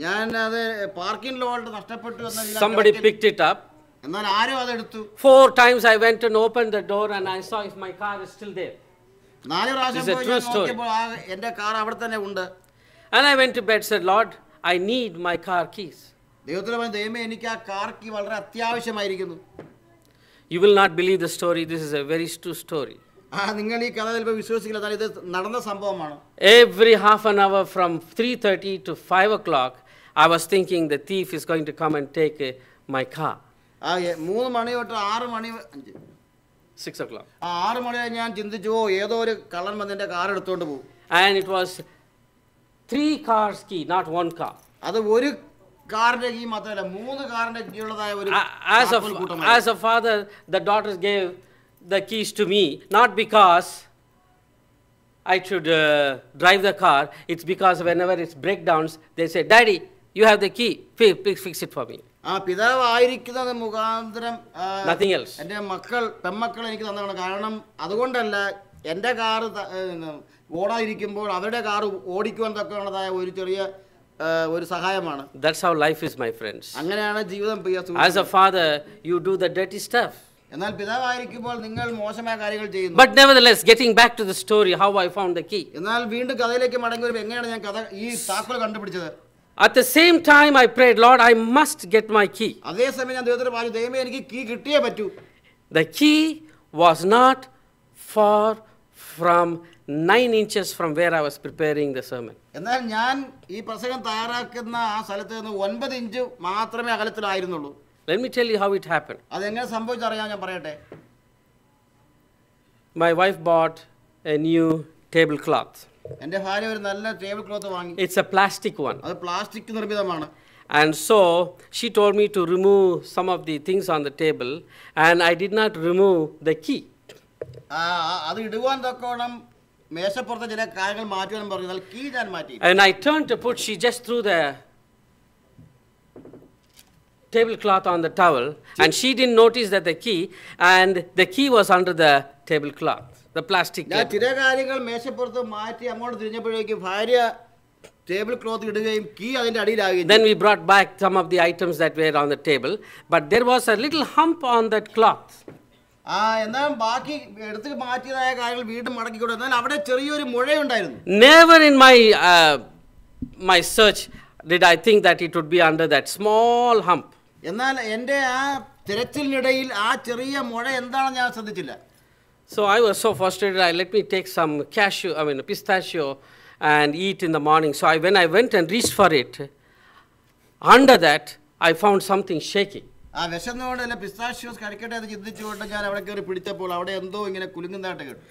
ഞാൻ അത് പാർക്കിംഗ് ലോട്ട് നഷ്ടപ്പെട്ടു എന്ന്. Somebody picked it up. എന്നാൽ ആരോ അത് എടുത്തു. 4 times I went and opened the door and I saw if my car is still there. 4 പ്രാവശ്യം പോയി നോക്കിയപ്പോൾ എൻ്റെ കാർ അവിടെ തന്നെ ഉണ്ട്. And I went to bed, said, Lord, I need my car keys. ദൈവമേ, എനിക്ക് ആ കാർ കീ വളരെ അത്യാവശ്യമായിരിക്കുന്നു. You will not believe the story. This is a very true story. നിങ്ങൾ ഈ കഥ ചിലപ്പോൾ വിശ്വസിക്കില്ല, എന്നാൽ ഇത് നടന്ന സംഭവമാണ്. Every half an hour from 3:30 to 5 o'clock, I was thinking the thief is going to come and take my car. 3 മണി തൊട്ട് 6 മണി 6 o'clock. 6 മണി വരെ ഞാൻ ചിന്തിച്ചു, ഏതോ ഒരു കള്ളൻ വന്ന് എൻ്റെ കാർ എടുത്തുകൊണ്ട് പോകും. And it was 3 cars key, not 1 car. അത് ഒരു കാറിന്റെ കീ മാത്രമല്ല, 3 കാറിന്റെ കീ ഉള്ളതായ ഒരു. As a father, the daughters gave the keys to me, not because I should drive the car. It's because whenever it's breakdowns, they say, Daddy, You have the key. Fix it for me. ആ പിതാവായിരിക്കുന്നത് മുഖാന്തരം Nothing else. എൻ്റെ പെമ്മക്കൾ എനിക്ക് തന്നതാണ്. കാരണം അതുകൊണ്ടല്ല എൻ്റെ car ഓടാതിരിക്കുമ്പോൾ അവരുടെ car ഓടിക്കുവാൻ തക്കമുള്ളതായ ഒരു ചെറിയ ഒരു സഹായമാണ്. That's how life is, my friends. അങ്ങനെയാണ് ജീവിതം. As a father, you do the dirty stuff. എന്നാൽ പിതാവായിരിക്കുമ്പോൾ നിങ്ങൾ മോശമായ കാര്യങ്ങൾ ചെയ്യുന്നു. But nevertheless, getting back to the story, how I found the key. എന്നാൽ വീണ്ടും കഥയിലേക്ക് മടങ്ങി വരുമ്പോൾ എങ്ങനെയാണ് ഞാൻ ഈ താക്കോൽ കണ്ടുപിടിച്ചത്? At the same time, I prayed, Lord, I must get my key. അതേ സമയം ഞാൻ ദൈവത്തോട് പറഞ്ഞു, ദൈവമേ എനിക്ക് കീ കിട്ടിയേ പറ്റൂ. The key was not far from 9 inches from where I was preparing the sermon. എന്നാൽ ഞാൻ ഈ പ്രസംഗം തയ്യാറാക്കുന്ന ആ സ്ഥലത്ത് നിന്ന് 9 ഇഞ്ച് മാത്രമേ അകലത്തിലായിരുന്നുള്ളൂ. Let me tell you how it happened. അതെങ്ങനെ സംഭവിച്ചറിയാൻ ഞാൻ പറയട്ടെ. My wife bought a new tablecloth. എൻ്റെ ഭാര്യ ഒരു നല്ല ടേബിൾ ക്ലോത്ത് വാങ്ങി. It's a plastic one. അത് plastic നിർമ്മിതമാണ്. And so she told me to remove some of the things on the table, and I did not remove the key. അത് ഇടുവാൻ തക്കോണം മേശപ്പുറത്തെ ചില കാര്യങ്ങൾ മാറ്റുവാനും പറഞ്ഞു. എന്നാൽ കീ ഞാൻ മാറ്റി. And I turned to put, she just threw the tablecloth on the towel, and she didn't notice that the key was under the tablecloth, the plastic. ഞാൻ ചില കാര്യങ്ങൾ മേശപ്പുറത്ത് മാറ്റി അങ്ങോട്ട് തിരിഞ്ഞപ്പോഴേക്കും ഭാര്യ ടേബിൾ ക്ലോത്ത് ഇടുകയും കീ അതിന്റെ അടിയിലാകുകയും. Then we brought back some of the items that were on the table, but there was a little hump on that cloth. എന്നാൽ ബാക്കി എടുത്ത് മാറ്റിയതായ കാര്യങ്ങൾ വീണ്ടും മടക്കി കൊടുത്തു. എന്നാൽ അവിടെ ചെറിയൊരു മുഴയുണ്ടായിരുന്നു. Never in my search did I think that it would be under that small hump. എന്നാൽ എൻ്റെ ആ തിരച്ചിലിനിടയിൽ ആ ചെറിയ മുഴ എന്താണെന്ന് ഞാൻ ശ്രദ്ധിച്ചില്ല. So I was so frustrated. Let me take some pistachio and eat in the morning. So when I went and reached for it, under that I found something shaking. വിശന്നുകൊണ്ട് അല്ല പിസ്താഷ്യോസ് കഴിക്കട്ടെ എന്ന് ചിന്തിച്ചുകൊണ്ട് ഞാൻ അവിടെ കയറി പിടിച്ചപ്പോൾ അവിടെ എന്തോ ഇങ്ങനെ കുലുങ്ങുന്നതായിട്ട് കേട്ടു.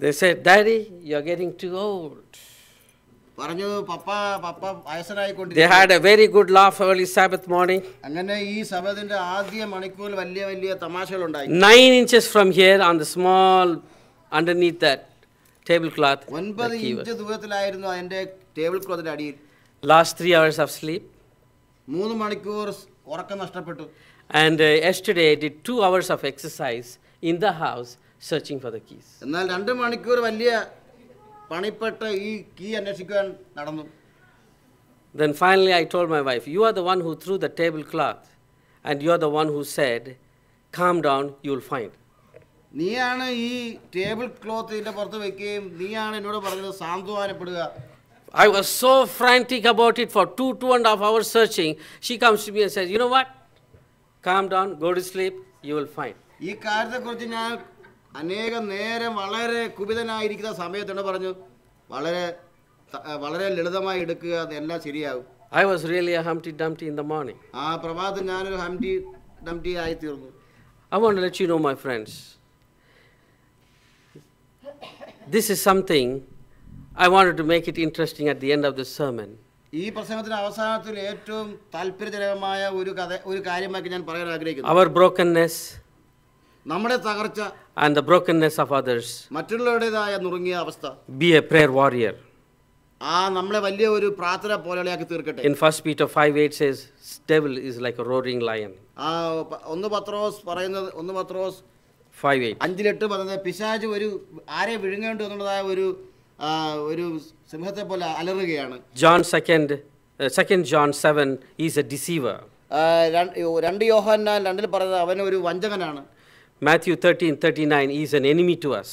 They said, Daddy, you are getting too old. പറഞ്ഞു, പപ്പ വയസ്സനായിക്കൊണ്ടിരിക്കുന്നു. They had a very good laugh early Sabbath morning. അങ്ങനെ ഈ സബത്തിന്റെ ആദ്യ മണിക്കൂറിൽ വലിയ തമാശകൾ ഉണ്ടായി. 9 inches from here on the small underneath that tablecloth. 9 inch ദൂരത്തിലായിരുന്നു അതിന്റെ ടേബിൾ ക്ലോത്തിന്റെ അടിയിൽ. Last 3 hours of sleep. 3 മണിക്കൂർ ഉറക്കം നഷ്ടപ്പെട്ടു. And yesterday I did 2 hours of exercise in the house searching for the keys. എന്നാൽ 2 മണിക്കൂർ വലിയ പണിപ്പെട്ട് ഈ കീ അന്വേഷിക്കാൻ നടന്നു. Then finally I told my wife, you are the one who threw the tablecloth, and you are the one who said, calm down, you will find. നീയാണ് ഈ table cloth ഇതിന്റെ പുറത്ത് വെക്കുകയും നീയാണ് എന്നോട് പറഞ്ഞത് സാന്ത്വനപ്പെടുക. I was so frantic about it for 2.5 hours searching. She comes to me and says, you know what? Calm down, go to sleep, you will find. ഈ കാര്യത്തെക്കുറിച്ച് ഞാൻ അനേകം നേരം വളരെ കുപിതനായിരിക്കുന്ന സമയത്തോട് പറഞ്ഞു, വളരെ ലളിതമായി എടുക്കുക, അതെല്ലാം ശരിയാകും. I was really a Humpty Dumpty in the morning. ആ പ്രഭാതത്തിൽ ഞാനൊരു ഹംറ്റി ഡംറ്റി ആയി തീർന്നു. I want to let you know, my friends, this is something I wanted to make it interesting at the end of the sermon. ഈ പ്രസംഗത്തിന്റെ അവസാനത്തിൽ ഏറ്റവും താല്പര്യജനകമായ ഒരു കാര്യമാക്കി ഞാൻ പറയാൻ ആഗ്രഹിക്കുന്നു. Our brokenness, നമ്മുടെ തകർച്ച, and the brokenness of others. മറ്റുള്ളവരുടേതായ നുറുങ്ങിയ അവസ്ഥ. Be a prayer warrior. നമ്മളെ വലിയ ഒരു പ്രാർത്ഥന പോലെയാക്കി തീർക്കട്ടെ. In 1 Peter 5:8 says, devil is like a roaring lion. 1 പത്രോസ് 5:8. 5:8 പറയുന്നത് പിശാച് ആരെ വിഴുങ്ങേണ്ടു എന്നുള്ളതായ ഒരു സിംഹത്തെ പോലെ അലറുകയാണ്. 2 John 7 is a deceiver. 2 യോഹന്നാൻ 2 പറയുന്നത് അവൻ ഒരു വഞ്ചകനാണ്. Matthew 13:39 is an enemy to us.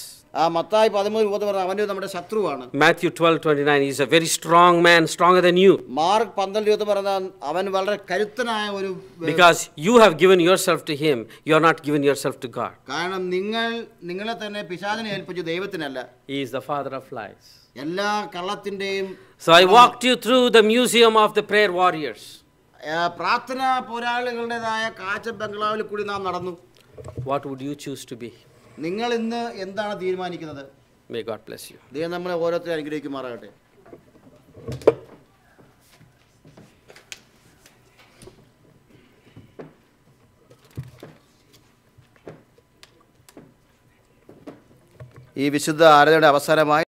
Mathai 13:20 പറഞ്ഞ അവൻ നമ്മുടെ ശത്രുവാണ്. Matthew 12:29 is a very strong man, stronger than you. Mark 12:20 പറഞ്ഞ അവൻ വളരെ കരുത്തനായ ഒരു. Because you have given yourself to him, you are not given yourself to God. കാരണം നിങ്ങളെ തന്നെ പിശാചിനെ ഏൽപ്പിച്ചു, ദൈവത്തിനല്ല. He is the father of lies. എല്ലാ കള്ളത്തിന്റെയും. So I walked you through the museum of the prayer warriors. പ്രാർത്ഥനാ പോരാളികളുടേതായ കാഴ്ച ബംഗ്ലാവിൽ കൂടി നാം നടന്നു. What would you choose to be? നിങ്ങൾ ഇന്ന് എന്താണ് തീരുമാനിക്കുന്നത്? May God bless you. ദൈവം നമ്മളെ ഓരോരുത്തരെയും അനുഗ്രഹിക്കുമാറാകട്ടെ. ഈ വിശുദ്ധ ആരാധനയുടെ അവസാനമായി